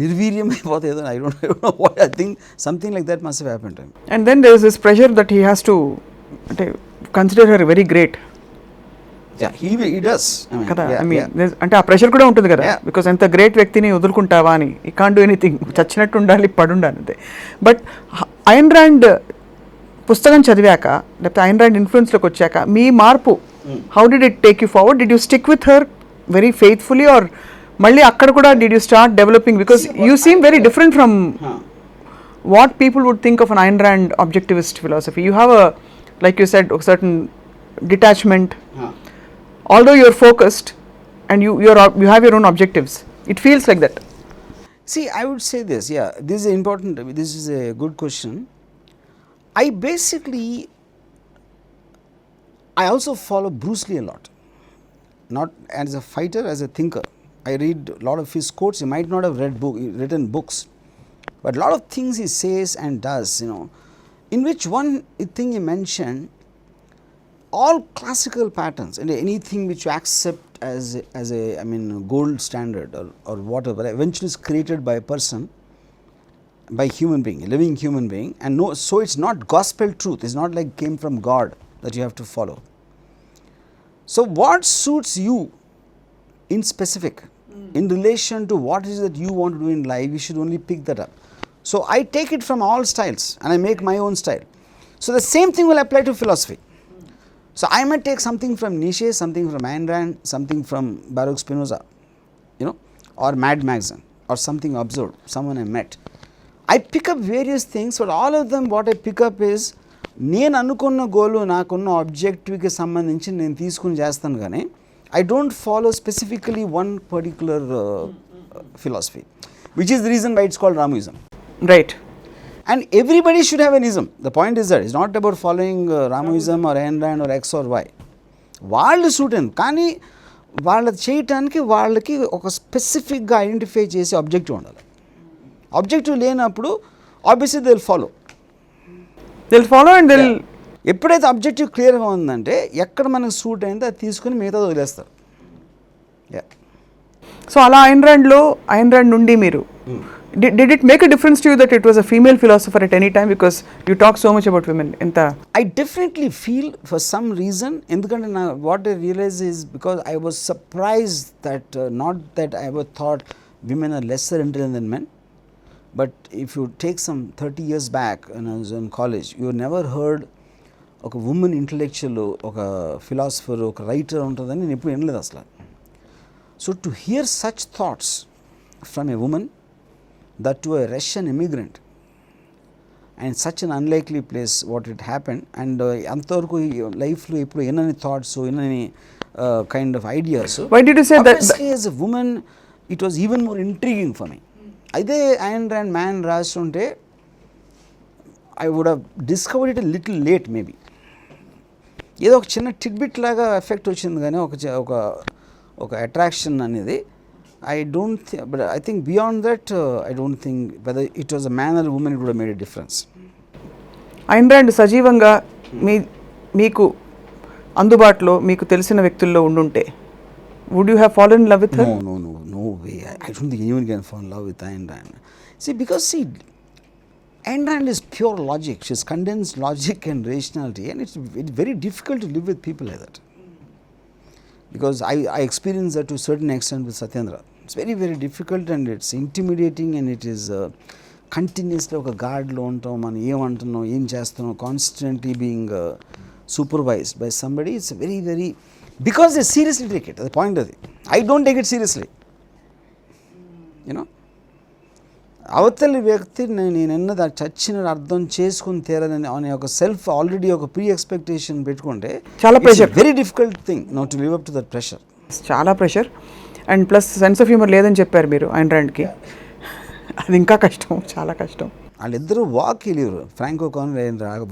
నిర్వీర్యం అయిపోతుంది. I don't know what, I think something like that must have happened to him. And then there is this pressure that he has to consider her very great. Yeah, he does. కదా, I mean, అంటే ఆ pressure కూడా ఉంటుంది కదా, because ఎంత great వ్యక్తిని వదులుకుంటావా అని, ఈ కాంట్ డూ ఎనీథింగ్, చచ్చినట్టు ఉండాలి, పడుండాలి అంతే. బట్ Ayn Rand పుస్తకం చదివాక లేకపోతే Ayn Rand ఇన్ఫ్లుయెన్స్లోకి వచ్చాక మీ మార్పు, how did it take you forward? Did you stick with her very faithfully, or మళ్ళీ అక్కడ కూడా did you start developing? Because you seem very different from what people would think of an Ayn Rand objectivist philosophy. You have a, like you said, a certain detachment. Although you are focused and you have your own objectives, it feels like that. See, I would say this. Yeah, this is a good question. I also follow Bruce Lee a lot, not as a fighter, as a thinker. I read a lot of his quotes. He might not have written books, but a lot of things he says and does, in which one thing he mentioned, all classical patterns and anything which you accept as a I mean gold standard or whatever eventually is created by a person, by human being, a living human being, and so it's not gospel truth. It's not like came from God that you have to follow. So what suits you in specific in relation to what is that you want to do in life, you should only pick that up. So I take it from all styles and I make my own style. So the same thing will apply to philosophy. So I might take something from Nietzsche, something from Ayn Rand, something from Baruch Spinoza, or Mad Magazine, or something observed, someone I met. I pick up various things, but all of them what I pick up is నేను అనుకున్న గోలు నాకున్న ఆబ్జెక్టివ్కి సంబంధించి నేను తీసుకుని చేస్తాను, కానీ I don't follow specifically one particular philosophy, which is the reason why it's called Ramuism. Right. And everybody should have an ism. The point is that it's not about following Ramuism or Ayn Rand or X or Y. వాళ్ళు suit and కానీ వాళ్ళది చేయటానికి వాళ్ళకి ఒక స్పెసిఫిక్గా identify చేసే objective ఉండాలి. Objective లేనప్పుడు obviously they will follow and దిల్. ఎప్పుడైతే ఆబ్జెక్టివ్ క్లియర్గా ఉందంటే ఎక్కడ మనకు సూట్ అయిందో అది తీసుకుని మిగతా వదిలేస్తారు. సో అలా ఐన్ ర్యాండ్ నుండి మీరు did it make a difference to you that it was a female philosopher at any time, because you talk so much about women? I definitely feel for some reason, ఎందుకంటే what I realized is because I was surprised that not that I ever thought women are lesser intelligent than men, but if you take some 30 years back when I was in college, you never heard ఒక woman intellectual, ఒక philosopher, ఒక writer ఉంటుందని నేను ఎప్పుడు వినలేదు అసలు. So to hear such thoughts from a woman, that to a Russian immigrant, and such an unlikely place what it happened, and అంతవరకు లైఫ్లో ఇప్పుడు ఎన్నని థాట్స్, ఎన్నని kind of ideas. Why did you say that? Obviously as a woman it was even more intriguing for me. అదే Ayn Rand man రాస్తుంటే I would have discovered it a little late maybe. ఏదో ఒక చిన్న tidbit లాగా effect వచ్చింది కానీ ఒక attraction అనేది. I don't think, but I think beyond that, I don't think whether it was a man or a woman, it would have made a difference. Ayn Rand సజీవంగా మీకు అందుబాటులో మీకు తెలిసిన వ్యక్తుల్లో ఉండుంటే, would you have fallen in love with her? No way. I don't think anyone can fall in love with Ayn Rand. Because Ayn Rand is pure logic. She's condensed logic and rationality, and it's very difficult to live with people like that. Because I experienced that to a certain extent with Satyendra. It's very, very difficult, and it's intimidating, and it is continuously ఒక గార్డ్లో ఉంటాం, మనం ఏమంటున్నాం, ఏం చేస్తున్నాం, constantly being supervised by somebody. It's very, very, because they seriously take it. The point of it, I don't take it seriously. అవతలి వ్యక్తి నేనన్నది చచ్చినట్టు అర్థం చేసుకుని తీరదని అనే ఒక సెల్ఫ్ ఆల్రెడీ ఒక ప్రీ ఎక్స్పెక్టేషన్ పెట్టుకుంటే చాలా pressure, very difficult thing not to live up to that pressure. చాలా pressure, and plus sense of humour లేదని చెప్పారు మీరు ఐన్ ర్యాండ్కి. అది ఇంకా కష్టం, చాలా కష్టం. వాళ్ళిద్దరూ వాక్ వెళ్ళారు, ఫ్రాంకో కాన్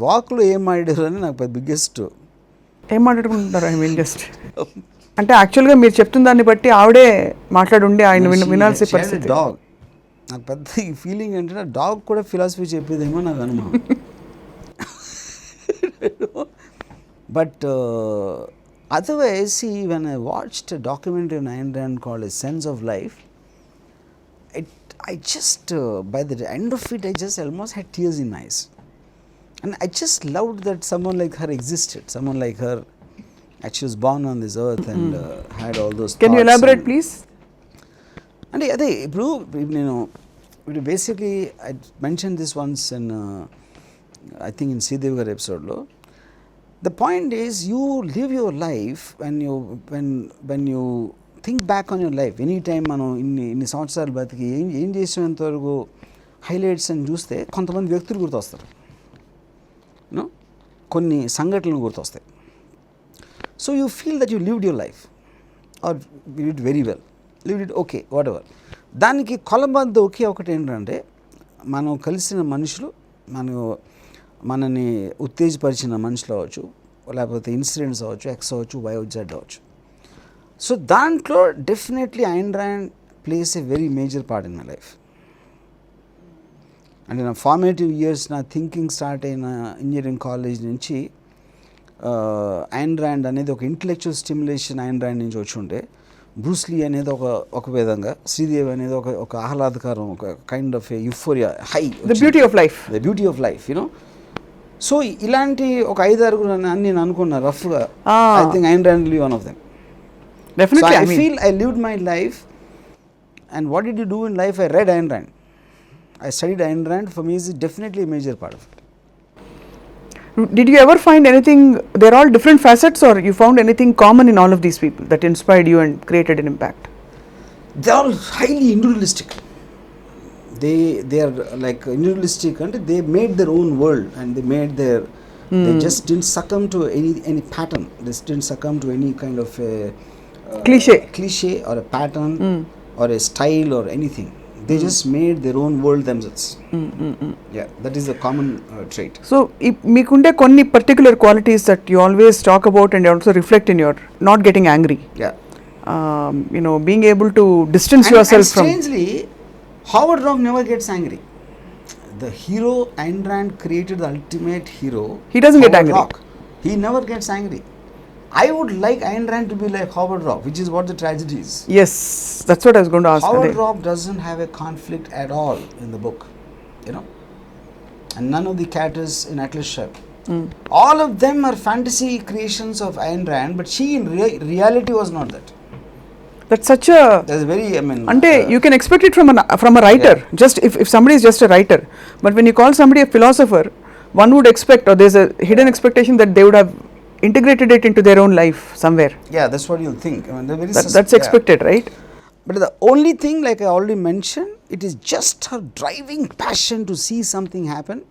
వాక్లో ఏం మాట్లాడారు అని నాకు బిగ్గెస్ట్. ఏం మాట్లాడుకుంటున్నారు? ఐ మీన్ జస్ట్ అంటే యాక్చువల్గా మీరు చెప్తున్న దాన్ని బట్టి ఆవిడే మాట్లాడుండి ఆయన వినాల్సిన పరిస్థితి. డాగ్, నాకు పెద్ద ఈ ఫీలింగ్ ఏంటంటే డాగ్ కూడా ఫిలాసఫీ చెప్పేదేమో నాకు అనుమానం. But otherwise, see, when I watched a documentary on Ayn Rand called A Sense of Life, I just, by the end of it, I just almost had tears in my eyes. And I just loved that someone like her existed, someone like her, actually was born on this earth and had all those thoughts. Can you elaborate, please? అంటే అదే ఇప్పుడు నేను basically I mention this once in I think in Sridevi గారి ఎపిసోడ్లో. The point is you live your life when you think back on your life any time. మనం ఇన్ని సంవత్సరాలు బతికి ఏం చేసినంతవరకు హైలైట్స్ అని చూస్తే కొంతమంది వ్యక్తులు గుర్తొస్తారు, కొన్ని సంఘటనలు గుర్తొస్తాయి. So you feel that you lived your life or lived very well, lived it okay whatever. దానికి కొలబద్ద ఒకే ఒకటి ఏంటంటే మనం కలిసిన మనుషులు, మనని ఉత్తేజపరిచిన మనుషులు అవ్వచ్చు, లేకపోతే ఇన్సిడెంట్స్ అవ్వచ్చు, ఎక్స్ అవ్వచ్చు, వై జెడ్ అవ్వచ్చు. సో దాంట్లో definitely Ayn Rand place a very major part in my life. అంటే నా ఫార్మేటివ్ ఇయర్స్, నా థింకింగ్ స్టార్ట్ అయిన ఇంజనీరింగ్ కాలేజ్ నుంచి ఐన్ ర్యాండ్ అనేది ఒక ఇంటలెక్చువల్ స్టిమ్యులేషన్ ఐన్ ర్యాండ్ నుంచి వచ్చి ఉంటే, బ్రూస్లీ అనేది ఒక విధంగా, శ్రీదేవి అనేది ఒక ఆహ్లాదకరం, ఒక kind of euphoria, high, the beauty of life, so ఇలాంటి ఒక 5-6 అని నేను అనుకున్నా రఫ్గా. I think Ayn Rand one of them. Definitely, I feel I lived my life, and what did you do in life? I read Ayn Rand. I studied Ayn Rand. For me, is definitely a major part of it. Did you ever find anything, they're all different facets, or you found anything common in all of these people that inspired you and created an impact? They're all highly individualistic. They are like individualistic, and they made their own world, and they made their, they just didn't succumb to any pattern. They didn't succumb to any kind of a cliche or a pattern or a style or anything. They just made their own world themselves. Yeah, that is a common trait. So meekunde konni particular qualities that you always talk about and also reflect in your not getting angry. Yeah. being able to distance And yourself from. strangely, Howard Rock never gets angry. The hero, Ayn Rand created the ultimate hero. He doesn't get Howard angry. Rock. He never gets angry. I would like Ayn Rand to be like Howard Rock, which is what the tragedy is. Yes, that's what I was going to ask. Howard Ade. Rock doesn't have a conflict at all in the book, and none of the characters in Atlas Shrugged. All of them are fantasy creations of Ayn Rand, but she in reality was not that. That's such a. That's very, Ante, you can expect it from a writer. Yeah. Just if somebody is just a writer, but when you call somebody a philosopher, one would expect, or there's a hidden expectation that they would have integrated it into their own life somewhere. Yeah, that's what you'll think. They're very That's expected, right? But the only thing, like I already mentioned, it is just her driving passion to see something happen.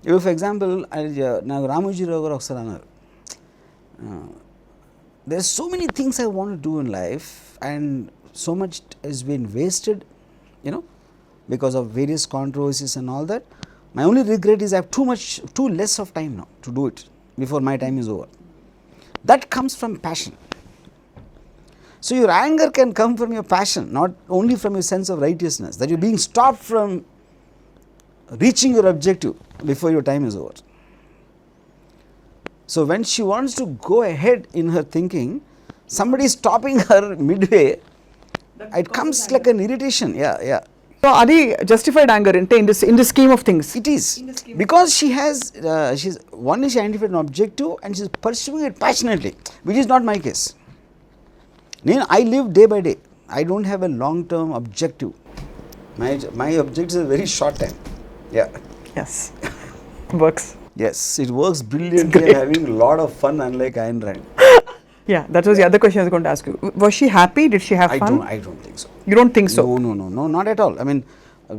If, for example, Ramuism garu oksaru annaru, there's so many things I want to do in life, and so much has been wasted, because of various controversies and all that. My only regret is I have too less of time now to do it before my time is over. That comes from passion. So your anger can come from your passion, not only from your sense of righteousness, that you're being stopped from reaching your objective before your time is over. So when she wants to go ahead in her thinking, somebody is stopping her midway, it comes like an irritation. Yeah. So adi justified anger in this scheme of things. It is, because she has, she identified an objective and she's pursuing it passionately, which is not my case. I live day by day. I don't have a long-term objective. My objective is a very short time. Yeah. Yes. Works. Yes, it works brilliantly and having a lot of fun, unlike Ayn Rand. Yeah, that was the other question I was going to ask you. Was she happy? Did she have fun? I don't think so. You don't think so? No, not at all.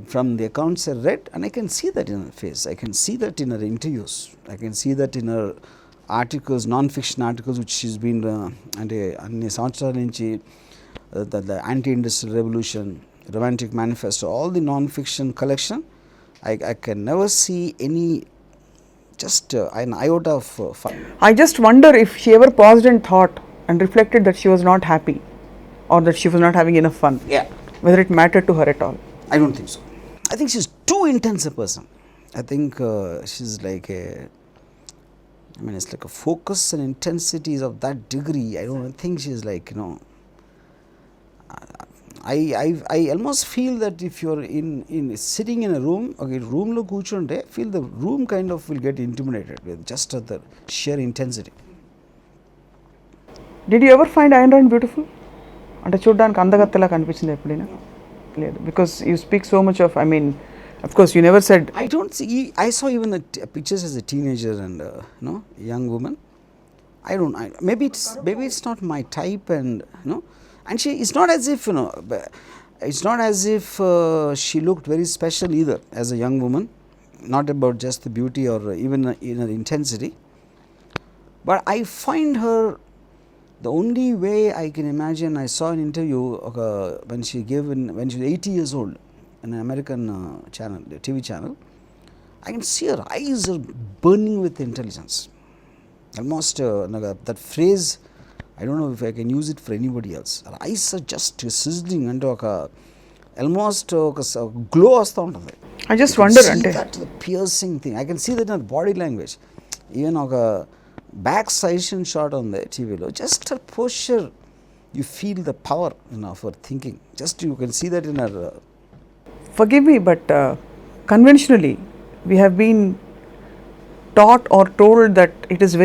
From the accounts I read, and I can see that in her face. I can see that in her interviews. I can see that in her articles, non-fiction articles, which she's been అన్ని సంవత్సరాల నుంచి the anti-industrial revolution, romantic manifesto, all the non-fiction collection, I can never see any just an iota of fun. I just wonder if she ever paused and thought and reflected that she was not happy or that she was not having enough fun. Yeah. Whether it mattered to her at all. I don't think so. I think she's too intense a person. I think she's like it's like a focus and intensity is of that degree. I don't think she's like, I almost feel that if you're in sitting in a room, room lo కూర్చుంటే, feel the room kind of will get intimidated with just the sheer intensity. Did you ever find Ayn Rand beautiful? అంటే చూడడానికి అందగత్తెలా కనిపించింది ఎప్పుడైనా? లేదు. Because you speak so much of, of course you never said. I don't see, I saw even the pictures as a teenager and young woman. Maybe it's not my type, and and she, it's not as if she looked very special either as a young woman, not about just the beauty or even in her intensity, but I find her, the only way I can imagine, I saw an interview when she was 80 years old in an American channel, TV channel. I can see her eyes are burning with intelligence. Almost that phrase, I don't know if I can use it for anybody else. Her eyes are just sizzling and almost glow వస్తూ ఉంటుంది. I just wonder. That piercing thing. I can see that in her body language. Even back session shot on the TV lo, just her posture, you feel the power of her thinking. Just you can see that in her. Forgive me, but conventionally we have been taught or told that it's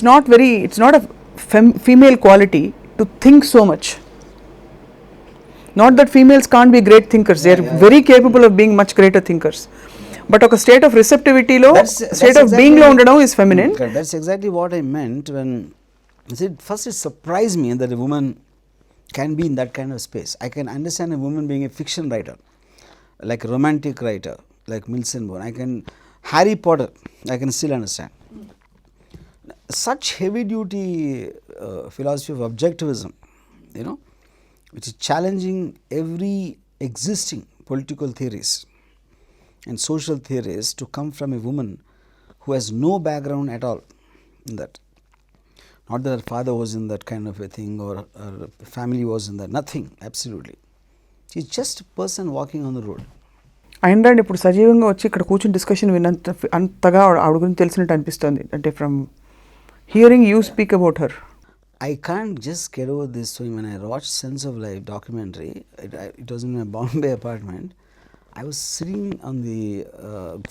not a female quality to think so much. Not that females can't be great thinkers, they are very capable of being much greater thinkers. But a state of receptivity lo, state of being lo undadam is feminine. That's exactly what I meant when first it surprised me that a woman can be in that kind of space. I can understand a woman being a fiction writer, like a romantic writer, like Milton Bourne. Harry Potter, I can still understand. Such heavy duty philosophy of objectivism, which is challenging every existing political theories and social theories to come from a woman who has no background at all in that. Not that her father was in that kind of a thing or her family was in that. Nothing, absolutely. She's just a person walking on the road. Ayn Rand ఇప్పుడు సజీవంగా వచ్చి ఇక్కడ కూర్చుని discussion అంతగా ఆవిడ గురించి తెలిసినట్టు అనిపిస్తుంది. అంటే from hearing you speak about her. I can't just get over this thing. When I watched Sense of Life documentary, it was in my Bombay apartment. I was sitting on the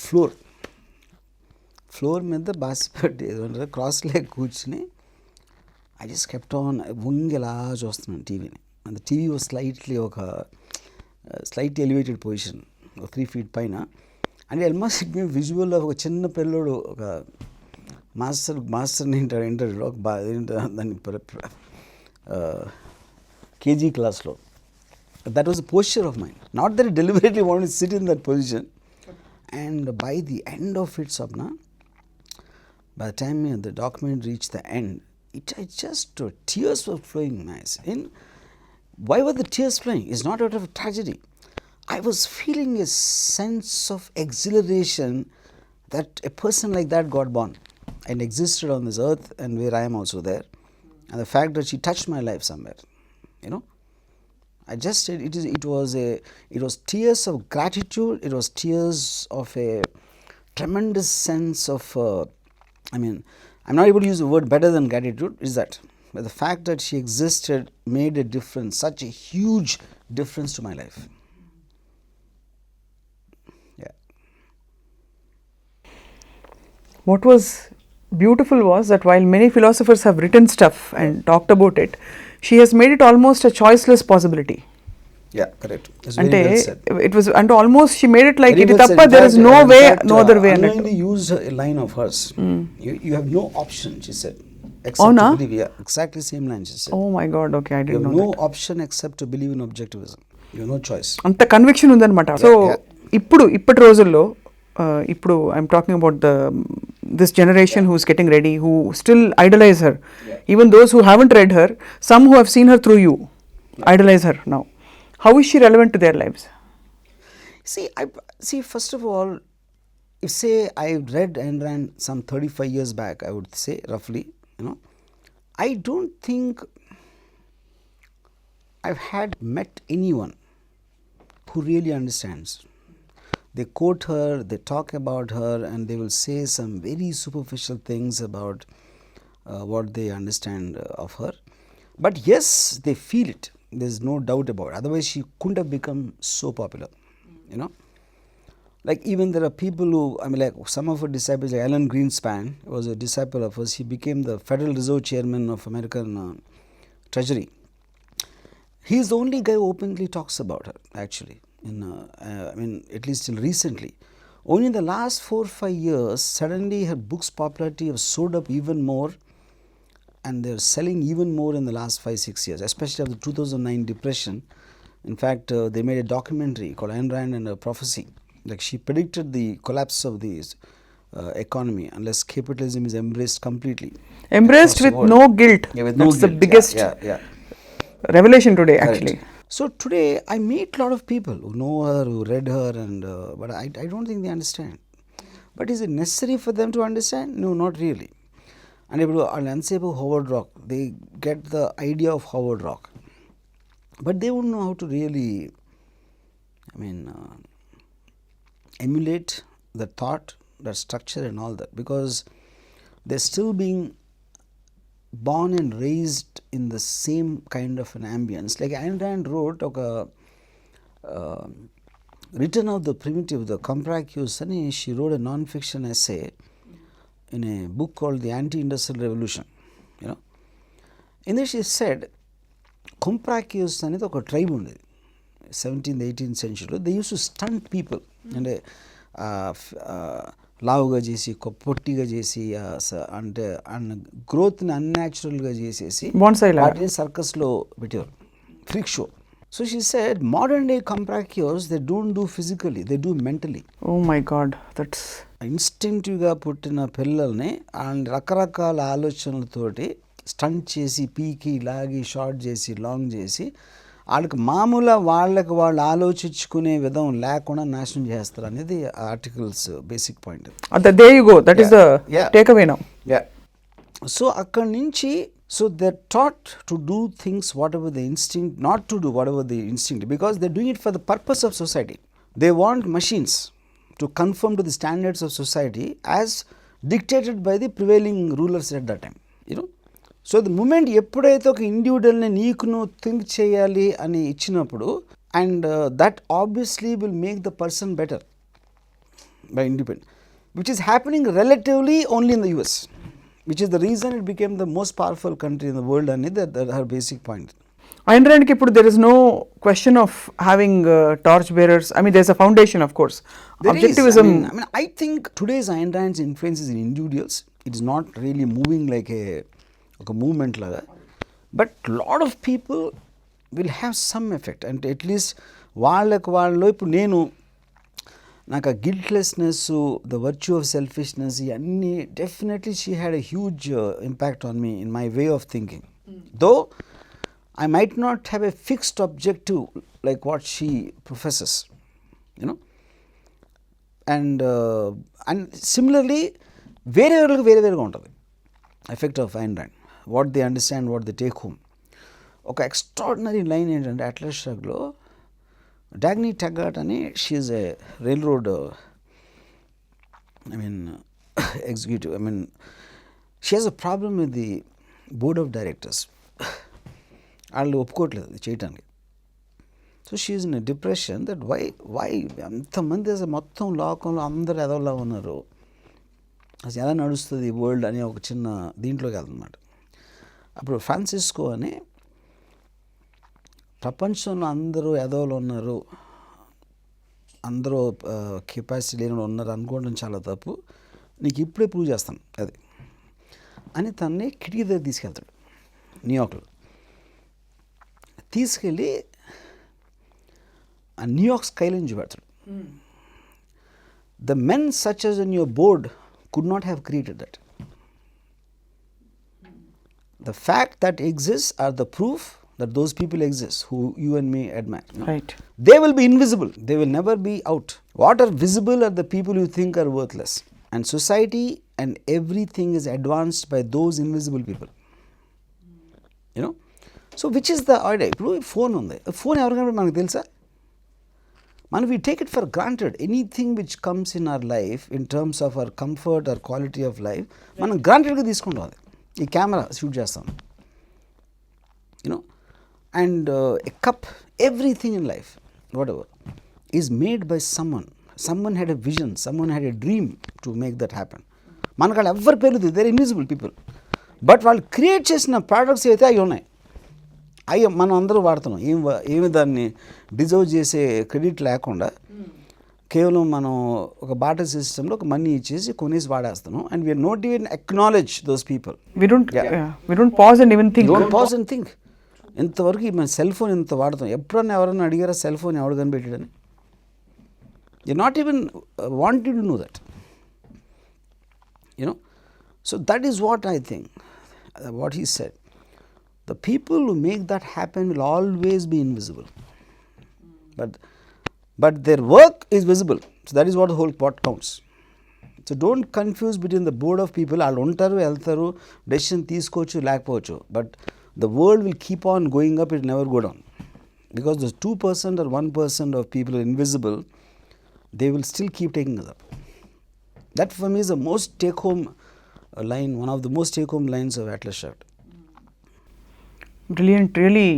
floor మీద బాసిపెట్టి cross leg కూర్చుని I just kept on వంగి ఎలా చూస్తున్నాను టీవీని. And the TV was slightly elevated position, ఒక 3 feet పైన. And almost it me visual ఒక చిన్న పిల్లోడు ఒక మాస్టర్ని ఇంటర్వ్యూలో ఒక దాన్ని కేజీ క్లాస్లో. That was the posture of mind. Not that deliberately want to SIT in that position. And by the end of it Swapna, by the time the document reached the end, it just tears were flowing my eyes. And why were the tears flowing? It's not out of a tragedy. I was feeling a sense of exhilaration that a person like that got born and existed on this earth, and where I am also there, and the fact that she touched my life somewhere, you know. I just said it was tears of gratitude. It was tears of a tremendous sense of I'm not able to use the word better than gratitude, is that. But the fact that she existed made a difference, such a huge difference to my life. Yeah. What was beautiful was that while many philosophers have written stuff and talked about it, she has made it almost a choiceless possibility. Yeah, correct. That's Ante very well said. it was, and almost she made it like Very it well tappa said. there is no way, no other way. Unknowingly used a line of hers. You have no option, she said, except Oh, na? to believe. Yeah, exactly same line she said. Oh my God, okay, I You didn't have know no that. option except to believe in objectivism. You have no choice. అంత conviction ఉందన్నమాట. సో ఇప్పటి రోజుల్లో ఇప్పుడు I'm talking about this generation who is getting ready, who still idolise her, even those who haven't read her, some who have seen her through you idolise her now. How is she relevant to their lives? See, first of all, if say I read Ayn Rand some 35 years back, I would say roughly, you know, I don't think I've met anyone who really understands. They quote her, they talk about her, and they will say some very superficial things about what they understand of her. But yes, they feel it. There's no doubt about it. Otherwise, she couldn't have become so popular, you know. Like even there are people who, like some of her disciples, like Alan Greenspan was a disciple of hers. He became the Federal Reserve Chairman of American Treasury. He's the only guy who openly talks about her, actually. At least till recently. Only in the last 4 or 5 years, suddenly her book's popularity have soared up even more. And they're selling even more in the last 5-6 years, especially after the 2009 depression. In fact, they made a documentary called Ayn Rand and a Prophecy. Like she predicted the collapse of the economy unless capitalism is embraced completely. Embraced with no guilt. Yeah, with That's no the guilt. biggest revelation today, actually. Correct. So today I meet a lot of people who know her, who read her, and but I don't think they understand. But is it necessary for them to understand? No, not really. And if you are Howard Rock, they get the idea of Howard Rock, but they wouldn't know how to really, emulate the thought, that structure, and all that, because they're still being born and raised in the same kind of an ambience. Like Ayn Rand wrote, Return of the Primitive, the Comprachus, and she wrote a non-fiction essay in a book called The Anti-Industrial Revolution, you know. In this she said, Comprachus అనేది ఒక tribe ఉండేది 17th 18th century. They used to stunt people, అంటే లావుగా చేసి పొట్టిగా చేసి అంటే గ్రోత్ని అన్యాచురల్గా చేసేసి వాటిని సర్కస్లో పెట్టేవారు, freak show. So she said, modern day Comprachus, they don't do physically, they do mentally. Oh my God, that's ఇన్స్టింక్టివ్గా పుట్టిన పిల్లల్ని రకరకాల ఆలోచనలతోటి స్టంట్ చేసి పీకి లాగి షార్ట్ చేసి లాంగ్ చేసి వాళ్ళకి వాళ్ళకి వాళ్ళు ఆలోచించుకునే విధం లేకుండా నాశనం చేస్తారు అనేది articles basic point. there you go, that is the takeaway now. Yeah. So అక్కడి నుంచి so they're taught to do things whatever the instinct, not to do whatever the instinct, because they're doing it for the purpose of society. They want machines to conform to the standards of society as dictated by the prevailing rulers at that time, you know. So the moment ఎప్పుడైతే ఒక ఇండివిజువల్ని నీకు నువ్వు think చేయాలి అని ఇచ్చినప్పుడు, and that obviously will make the person better by independent, which is happening relatively only in the US, which is the reason it became the most powerful country in the world అనేది her basic point. Ayn Rand ki ఇప్పుడు there is no question of having torch bearers. I mean, there's a foundation, of course. Objectivism. I think today's Ayn Rand's influence is in individuals. It is not really moving like a movement laga, but lot of people will have some effect, and at least వాళ్ళలో ఇప్పుడు నేను నాకు ఆ గిల్ట్లెస్నెస్, the virtue of selfishness, ఇవన్నీ definitely she had a huge impact on me in my way of thinking. Though I might not have a fixed objective like what she professes, you know, and similarly వేరే ఉంటుంది effect of Ayn Rand, what they understand, what they take home. ఒక extraordinary line ఏంటంటే atlas షరగ్డ్లో డాగ్నీ టగ్గార్ట్ అని she is a railroad executive. She has a problem with the board of directors. వాళ్ళు ఒప్పుకోవట్లేదు అది చేయటానికి. So she is in depression that why అంతమంది అసలు మొత్తం లోకంలో అందరూ ఎదవలా ఉన్నారు, అసలు ఎలా నడుస్తుంది ఈ వరల్డ్ అనే ఒక చిన్న దీంట్లోకి వెళ్తుందన్నమాట. అప్పుడు ఫ్రాన్సిస్కో అని ప్రపంచంలో అందరూ ఎదవలు ఉన్నారు, అందరూ కెపాసిటీ లేని ఉన్నారు అనుకోవడం చాలా తప్పు, నీకు ఇప్పుడే ప్రూవ్ చేస్తాను అది అని తన్ని కిటికీ దగ్గర తీసుకెళ్తాడు న్యూయార్క్లో. తీసుకెళ్ళి ఆ న్యూయార్క్ స్కైలైన్ చూపెడతాడు. The men such as in your board could not have created that. The fact that exists are the proof that those people exist who you and me admire. No? Right. They will be invisible. They will never be out. What are visible are the people you think are worthless. And society and everything is advanced by those invisible people. You know? So which is the idea? ఇప్పుడు phone ఉంది, phone ఎవరికైనా మనకు తెలుసా? మనం we take it for granted. Anything which comes in our life in terms of our comfort or quality of life, మనం గ్రాంటెడ్గా తీసుకుంటాం. అది ఈ కెమెరా షూట్ చేస్తాం, you know, and a cup, everything in life whatever is made by someone had a vision, someone had a dream to make that happen. మనకు వాళ్ళు ఎవరి పేరు తెలియదు, they are invisible people, but వాళ్ళు క్రియేట్ చేసిన products అయితే అవి ఉన్నాయి, అవి మనం అందరూ వాడుతున్నాం. ఏమి దాన్ని డిజర్వ్ చేసే క్రెడిట్ లేకుండా కేవలం మనం ఒక బాటర్ సిస్టంలో ఒక మనీ ఇచ్చేసి కొనేసి వాడేస్తున్నాం. And we're not even acknowledge those people. We don't pause and even think. Pause and think. ఇంతవరకు మన సెల్ ఫోన్ ఇంత వాడతాం, ఎప్పుడన్నా ఎవరన్నా అడిగారా సెల్ ఫోన్ ఎవడు కనిపెట్టాడని? You not even wanted to know that, you know. So that is what I think, what he said. The people who make that happen will always be invisible, but their work is visible. So that is what the whole pot counts. So don't confuse between the board of people. All untaru eltaru, decision teeskochu lekavochu, but the world will keep on going up, it will never go down, because those 2% or 1% of people are invisible. They will still keep taking us up. That for me is the most take home line, one of the most take home lines of Atlas Shrugged. Brilliant, really.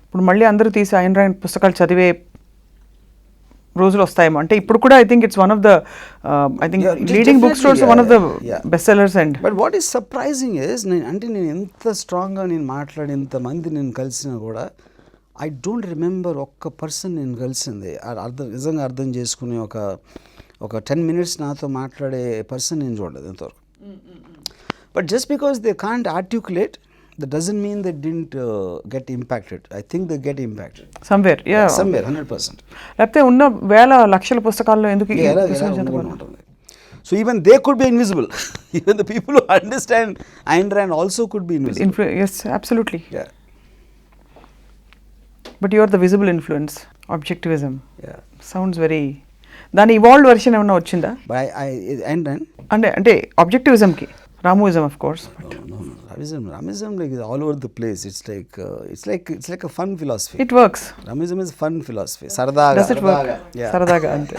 ఇప్పుడు మళ్ళీ అందరూ తీసి Ayn Rand పుస్తకాలు చదివే రోజులు వస్తాయేమో. అంటే ఇప్పుడు కూడా I think it's one of the leading book stores, one of the best sellers. And but what is surprising is, నేను ఎంత స్ట్రాంగ్గా నేను మాట్లాడి ఇంతమంది నేను కలిసినా కూడా ఐ డోంట్ రిమెంబర్ ఒక్క పర్సన్ నేను కలిసింది నిజంగా అర్థం చేసుకునే ఒక 10 minutes నాతో మాట్లాడే పర్సన్ నేను చూడలేదు ఇంతవరకు. But just because they can't articulate, that doesn't mean they didn't get impacted. I think they get impacted somewhere, yeah, somewhere 100%. లేకపోతే ఉన్న వేల లక్షల పుస్తకాల్లో ఎందుకు ఉంటుంది? So even they could be invisible. Even the people who understand Ayn Rand also could be invisible. Yes, absolutely. Yeah. But you are the visible influence. Objectivism. Yeah. Sounds very. దాని evolved version ఏమన్నా వచ్చిందా? Ayn Rand అంటే ఆబ్జెక్టివిజంకి Ramuism, of course. No. Ramuism like is all over the place. It's like a fun philosophy. It works. Ramuism is fun philosophy. Sardaga. Does it work? Yeah. Saradaga ante.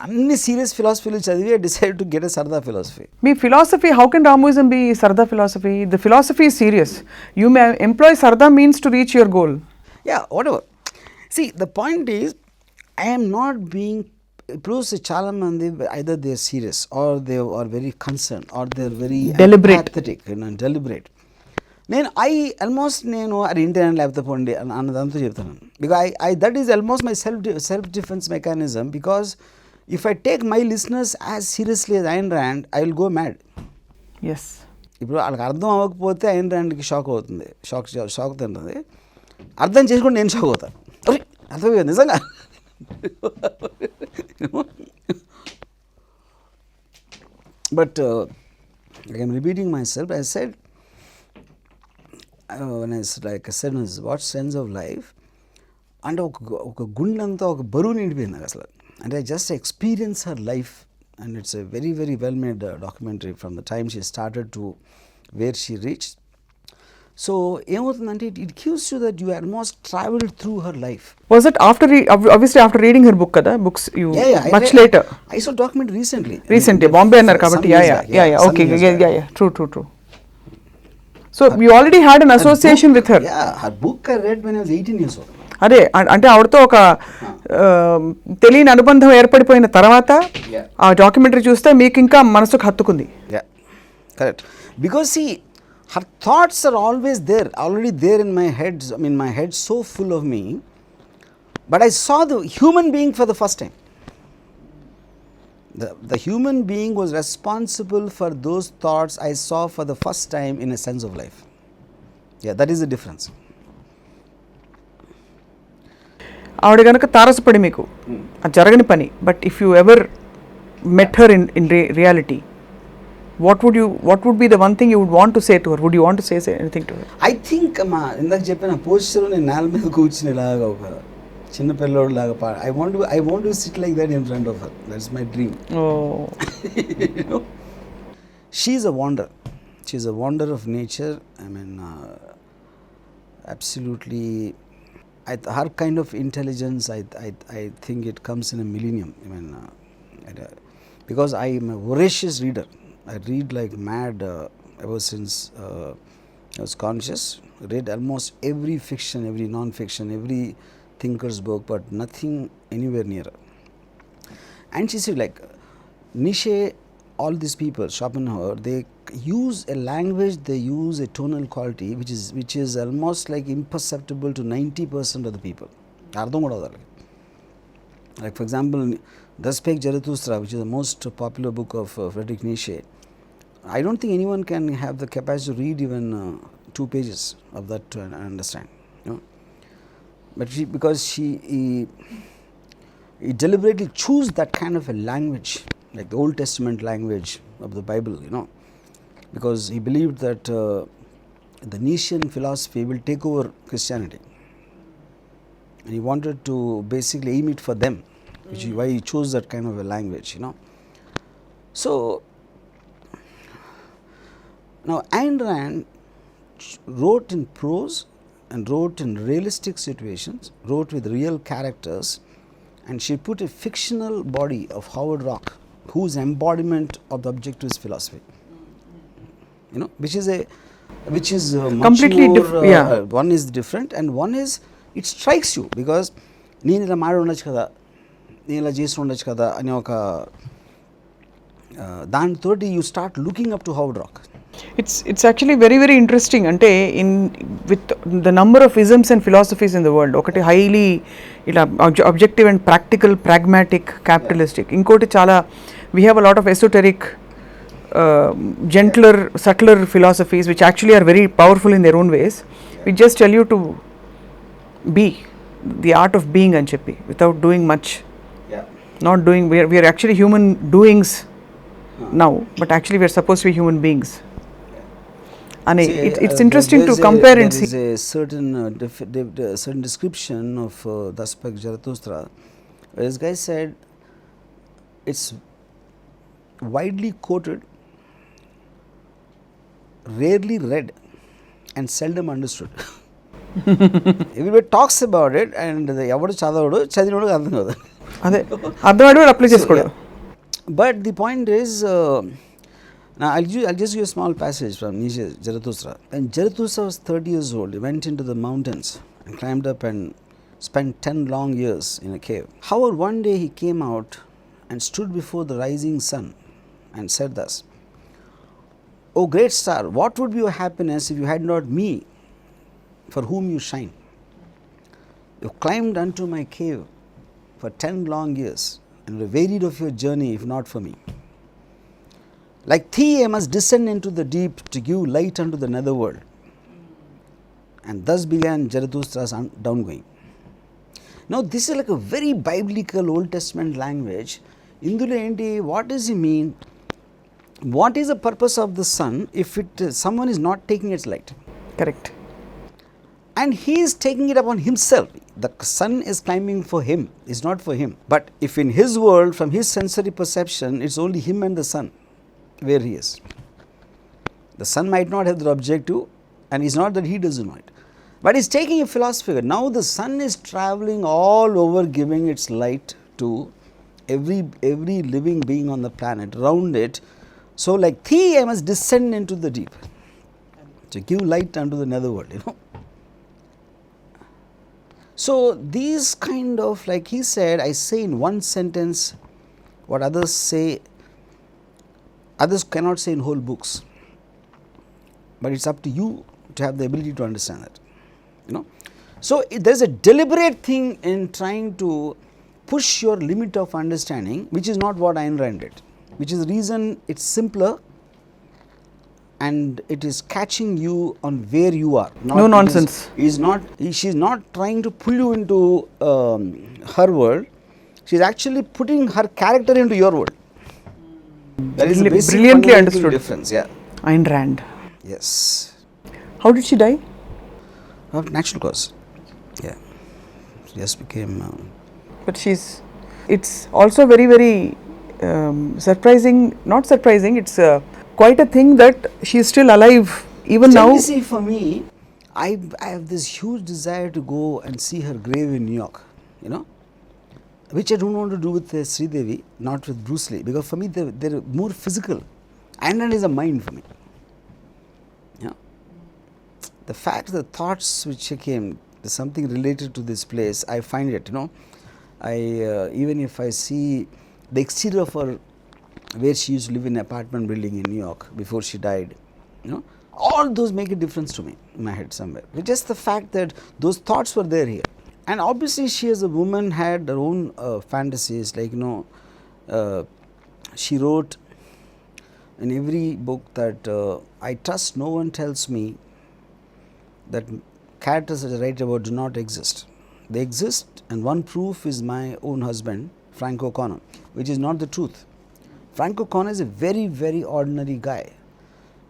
అన్ని serious ఫిలాసఫీలు చదివి I decide to get a సరదా philosophy. మీ philosophy, how can Ramuism be Sarda philosophy? The philosophy is serious. You may employ Sarda means to reach your goal. Yeah, whatever. See, the point is, I am not being, ఇప్పుడు చాలా మంది either they are serious or they are very concerned or they are very Deliberate. empathetic, deliberate. నేను అది internet లేకపోతే పోండి అన్నదంతా చెప్తాను. Because I that is almost my self defence mechanism. Because if I take my listeners as seriously as Ayn Rand, I will go mad. Yes. ఇప్పుడు వాళ్ళకి అర్థం అవ్వకపోతే Ayn Randకి షాక్ అవుతుంది, షాక్ తింటుంది. అర్థం చేసుకుంటే నేను షాక్ అవుతాను. అర్థం నిజంగా. But I am repeating myself. I said, when I said what sense of life, అంటే ఒక గుండెంతా ఒక బరువు నిండిపోయింది నాకు అసలు. అంటే I just experience her life and it's a very very well made documentary from the time she started to where she reached. So ఏమవుతుందంటే it gives you that you almost traveled through her life. Was it after obviously after reading her book kada? Books you much later. I saw documentary recently. Bombay annar kabatti. Yeah. Okay. Yeah. True. So you already had an association with her. Yeah, her book I read when I was 18 years old. అదే అంటే ఆవిడతో ఒక తెలియని అనుబంధం ఏర్పడిపోయిన తర్వాత ఆ documentary చూస్తే మీకు ఇంకా మనసుకు హత్తుకుంది. Yeah, correct. Because see, her thoughts are always there, already there in my head. I mean, my head so full of me, but I saw the human being for the first time. The human being was responsible for those thoughts I saw for the first time in a sense of life. Yeah, that is the difference. ఆవిడ గనక తారసపడి మీకు జరగని పని, but if you ever met her in reality, what would be the one thing you would want to say to her? Would you want to say anything to her? I think ఇందాక చెప్పిన posture నేను నేల మీద కూర్చుని ఇలాగా ఒక చిన్న పిల్లోడు లాగా I want to sit like that in front of her. That's my dream. Oh. She's a wonder. She's a wonder of nature. I mean, absolutely. Her kind of intelligence, I think it comes in a millennium. I mean, because I am a voracious reader. I read like mad ever since I was conscious. I read almost every fiction, every non-fiction, every thinker's book, but nothing anywhere near her. And she said, like Nietzsche, all these people, Schopenhauer, they use a language, they use a tonal quality which is almost like imperceptible to 90% of the people. అర్థం కూడా అవుతారు. Like for example, Daspek Zarathustra, which is the most popular book of Friedrich Nietzsche, I don't think anyone can have the capacity to read even 2 pages of that to understand. But he deliberately choose that kind of a language, like the Old Testament language of the Bible, because he believed that the Nietzschean philosophy will take over Christianity, and he wanted to basically aim it for them, which is why he chose that kind of a language. So now Ayn Rand wrote in prose and wrote in realistic situations, wrote with real characters, and she put a fictional body of Howard Rock, whose embodiment of the objectivist philosophy, which is completely different. One is different and one is it strikes you because నేను ఇలా మాడి ఉండొచ్చు కదా, నేను ఇలా చేసి ఉండొచ్చు కదా అనే ఒక దానితోటి you start looking up to Howard Roark. It's actually very very interesting. అంటే with the number of isms and philosophies in the world, ఒకటి highly ఇలా objective and practical, pragmatic, capitalistic, ఇంకోటి చాలా we have a lot of esoteric, gentler, subtler philosophies which actually are very powerful in their own ways. We just tell you to be, the art of being అని చెప్పి, without doing much. Not doing, we are actually human doings now, but actually we are supposed to be human beings. And it's interesting to compare and see. There is a certain description of Daspek Zarathustra, where this guy said it's widely quoted rarely read and seldom understood. Everybody talks about it and ఎవడు చదవడు చదివినోడు అర్థం కాదు. అదే అర్థం apply చేసుకోవడం. But the point is, now I'll just give you a small passage from Nietzsche, Zarathustra. When Zarathustra was 30 years old, he went into the mountains and climbed up and spent 10 long years in a cave. However, one day he came out and stood before the rising sun and said thus, "O great star, what would be your happiness if you had not me, for whom you shine? You climbed unto my cave for 10 long years and were wearied of your journey if not for me. Like thee I must descend into the deep to give light unto the netherworld." And thus began Zarathustra's downgoing. Now this is like a very biblical Old Testament language. Indulo enti, what does he mean? What is the purpose of the sun if someone is not taking its light? Correct. And he is taking it upon himself. The sun is climbing for him, it's not for him. But if in his world, from his sensory perception, it's only him and the sun where he is. The sun might not have the objective, and it's not that he doesn't know it. But he's taking a philosophy. Now the sun is traveling all over, giving its light to every living being on the planet, around it. So like thee I must descend into the deep to give light unto the netherworld, you know. So these kind of, like he said, I say in one sentence what others say, others cannot say in whole books. But it's up to you to have the ability to understand that, you know. So there's a deliberate thing in trying to push your limit of understanding, which is not what Ayn Rand did, which is the reason it's simpler and it is catching you on where you are. No nonsense. She's not trying to pull you into her world. She's actually putting her character into your world. That is the basic Brilliantly understood difference. Yeah. Ayn Rand. Yes. How did she die? Of natural cause. Yeah. She just became. But it's also very, very surprising, not surprising, it's quite a thing that she is still alive even now. See, for me, I have this huge desire to go and see her grave in New York, you know, which I don't want to do with Sridevi, not with Bruce Lee, because for me they're more physical. Ayn Rand is a mind for me. You know, the fact, the thoughts which came, there's something related to this place, I find it, you know. Even if I see the exterior of her, where she used to live in an apartment building in New York before she died, you know, all those make a difference to me in my head somewhere. It's just the fact that those thoughts were there here. And obviously she as a woman had her own fantasies, like, you know, she wrote in every book that I trust no one tells me that characters that I write about do not exist. They exist, and one proof is my own husband, Frank O'Connor, which is not the truth. Frank O'Connor is a very, very ordinary guy,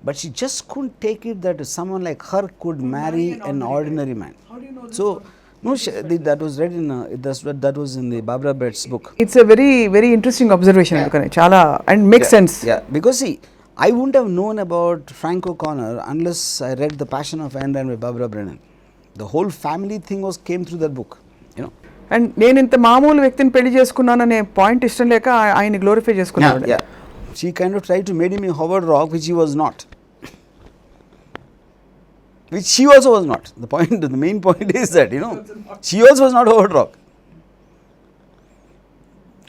but she just couldn't take it that someone like her could marry an ordinary man. How do you know this? So, no, that was read in that was in the Barbara Brett's book. It's a very, very interesting observation. Chala, and makes sense. Yeah, because see, I wouldn't have known about Frank O'Connor unless I read The Passion of Ayn Rand by Barbara Brennan. The whole family thing came through that book, you know. And నేను ఇంత మామూలు వ్యక్తిని పెళ్లి చేసుకున్నాననే point ఇష్టం లేక ఆయన glorify చేసుకున్నాడు. Yeah. She kind of tried to make him a Howard Rock, which he was not. Which she also was not. The main point is that, you know, she also was not Howard Rock.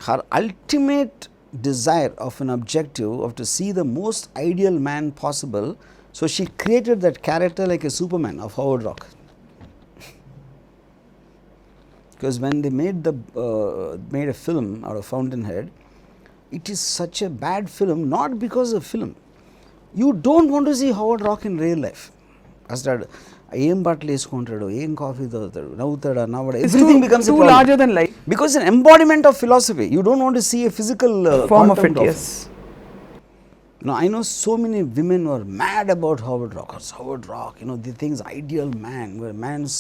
Her ultimate desire of an objective of to see the most ideal man possible, so she created that character like a Superman of Howard Rock. Because when they made a film out of Fountainhead, it is such a bad film, not because of film. You don't want to see Howard Rock in real life. ఏం బట్టలు వేసుకుంటాడు, ఏం coffee తాగుతాడు, నవ్వుతాడా, నవ్వడా, everything becomes too larger than life. Because an embodiment of philosophy. You don't want to see a physical form of it. Yes. Now I know so many women who are mad about Howard Rock. Howard Rock, you know, they think is ideal man, where man's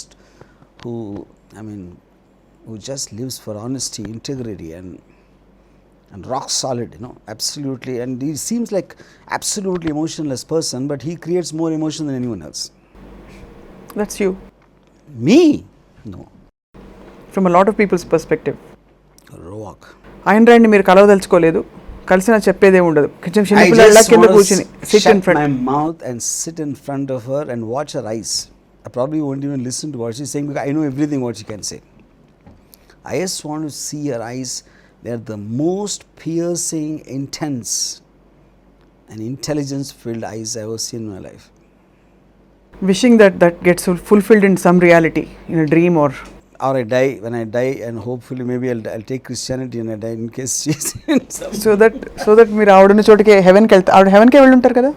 who just lives for honesty, integrity, and and rock solid, absolutely. And he seems like absolutely emotionless person, but he creates more emotion than anyone else. That's you. Me? No. From a lot of people's perspective. Rock. Ayn Rand మీరు కలవదలుచుకోలేదు, కలిసినా చెప్పేదే ఉండదు, కొంచెం I చిన్నపిల్లల just కింద want కూర్చుని to sit in shut front. my mouth and sit in front of her and watch her eyes. I probably won't even listen to what she's saying because I know everything what she can say. I just want to see her eyes. They're the most piercing, intense and intelligence-filled eyes I've ever seen in my life. Wishing that gets fulfilled in some reality, in a dream or I die, when I die, and hopefully maybe I'll take Christianity and I die in case she's in some... so that మీరు ఆవిడన్న చోటికి హెవెన్కి వెళ్తా, ఆవిడ హెవెన్కే వెళ్ళి ఉంటారు కదా.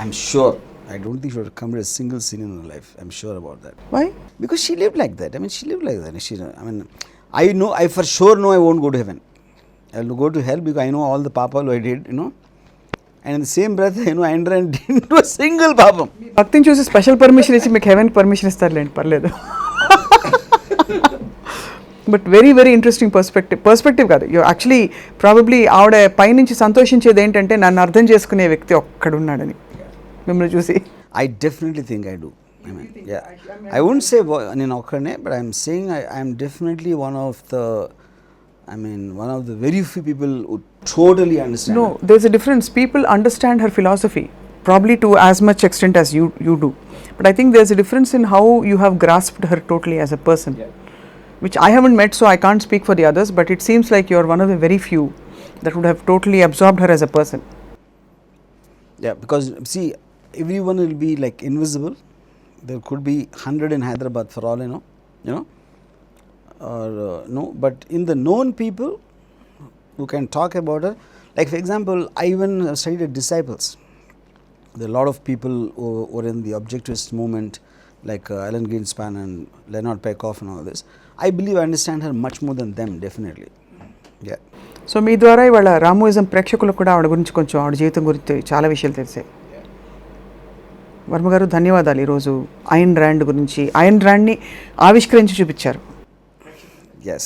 I'm sure. I don't think she would have committed a single sin in her life. I'm sure about that. Why? Because she lived like that. She lived like that. I know, I for sure know I won't go to heaven. I'll go to hell because I know all the papal I did, And in the same breath, I know Ayn Rand didn't do a single papam. భక్తిని చూసి special permission ఇచ్చి మీకు haven permission ఇస్తారులేండి, పర్లేదు. But very very interesting perspective కాదు, you actually probably ఆవిడ పైనుంచి సంతోషించేది ఏంటంటే నన్ను అర్థం చేసుకునే వ్యక్తి ఒక్కడున్నాడని మిమ్మల్ని చూసి. I definitely think I do. I wouldn't say నేను ఒక్కడనే, but I'm saying I'm definitely one of the very few people who totally understand. No, there's a difference. People understand her philosophy, probably to as much extent as you do. But I think there's a difference in how you have grasped her totally as a person. Which I haven't met, so I can't speak for the others, but it seems like you're one of the very few that would have totally absorbed her as a person. Yeah, because see, everyone will be like invisible. There could be 100 in Hyderabad for all I know, or no, but in the known people who can talk about her, like for example, I even studied at Disciples. There are a lot of people who were in the objectivist movement, like Alan Greenspan and Leonard Peikoff and all this. I believe I understand her much more than them, definitely. Yeah. So మీ ద్వారా ఇవాళ రామోయిజం ప్రేక్షకులకు కూడా ఆవిడ గురించి కొంచెం ఆవిడ జీవితం గురించి చాలా విషయాలు తెలిసాయి. వర్మ గారు ధన్యవాదాలు. ఈరోజు ఐన్ ర్యాండ్ గురించి, ఐన్ ర్యాండ్ని ఆవిష్కరించి చూపించారు. Yes.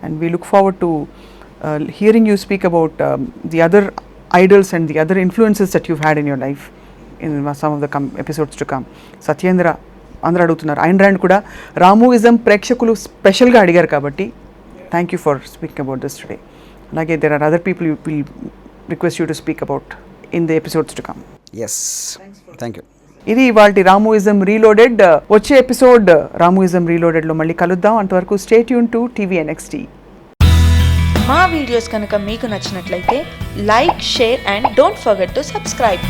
And we look forward to hearing you speak about the other idols and the other influences that you've had in your life in some of the episodes to come. Satyendra అందరూ అడుగుతున్నారు, Ayn Rand కూడా రామోయిజం ప్రేక్షకులు స్పెషల్గా అడిగారు కాబట్టి thank you for speaking about this today. అలాగే there are other people will request you to speak about in the episodes to come. Yes. Thank you. ఇది ఇవాల్టి రామోయిజం రీలోడెడ్. వచ్చే ఎపిసోడ్ రామోయిజం రీలోడెడ్లో మళ్ళీ కలుద్దాం. అంతవరకు స్టే ట్యూన్ టు TVNXT. మా videos కనుక మీకు నచ్చినట్లయితే like, share and don't forget to subscribe.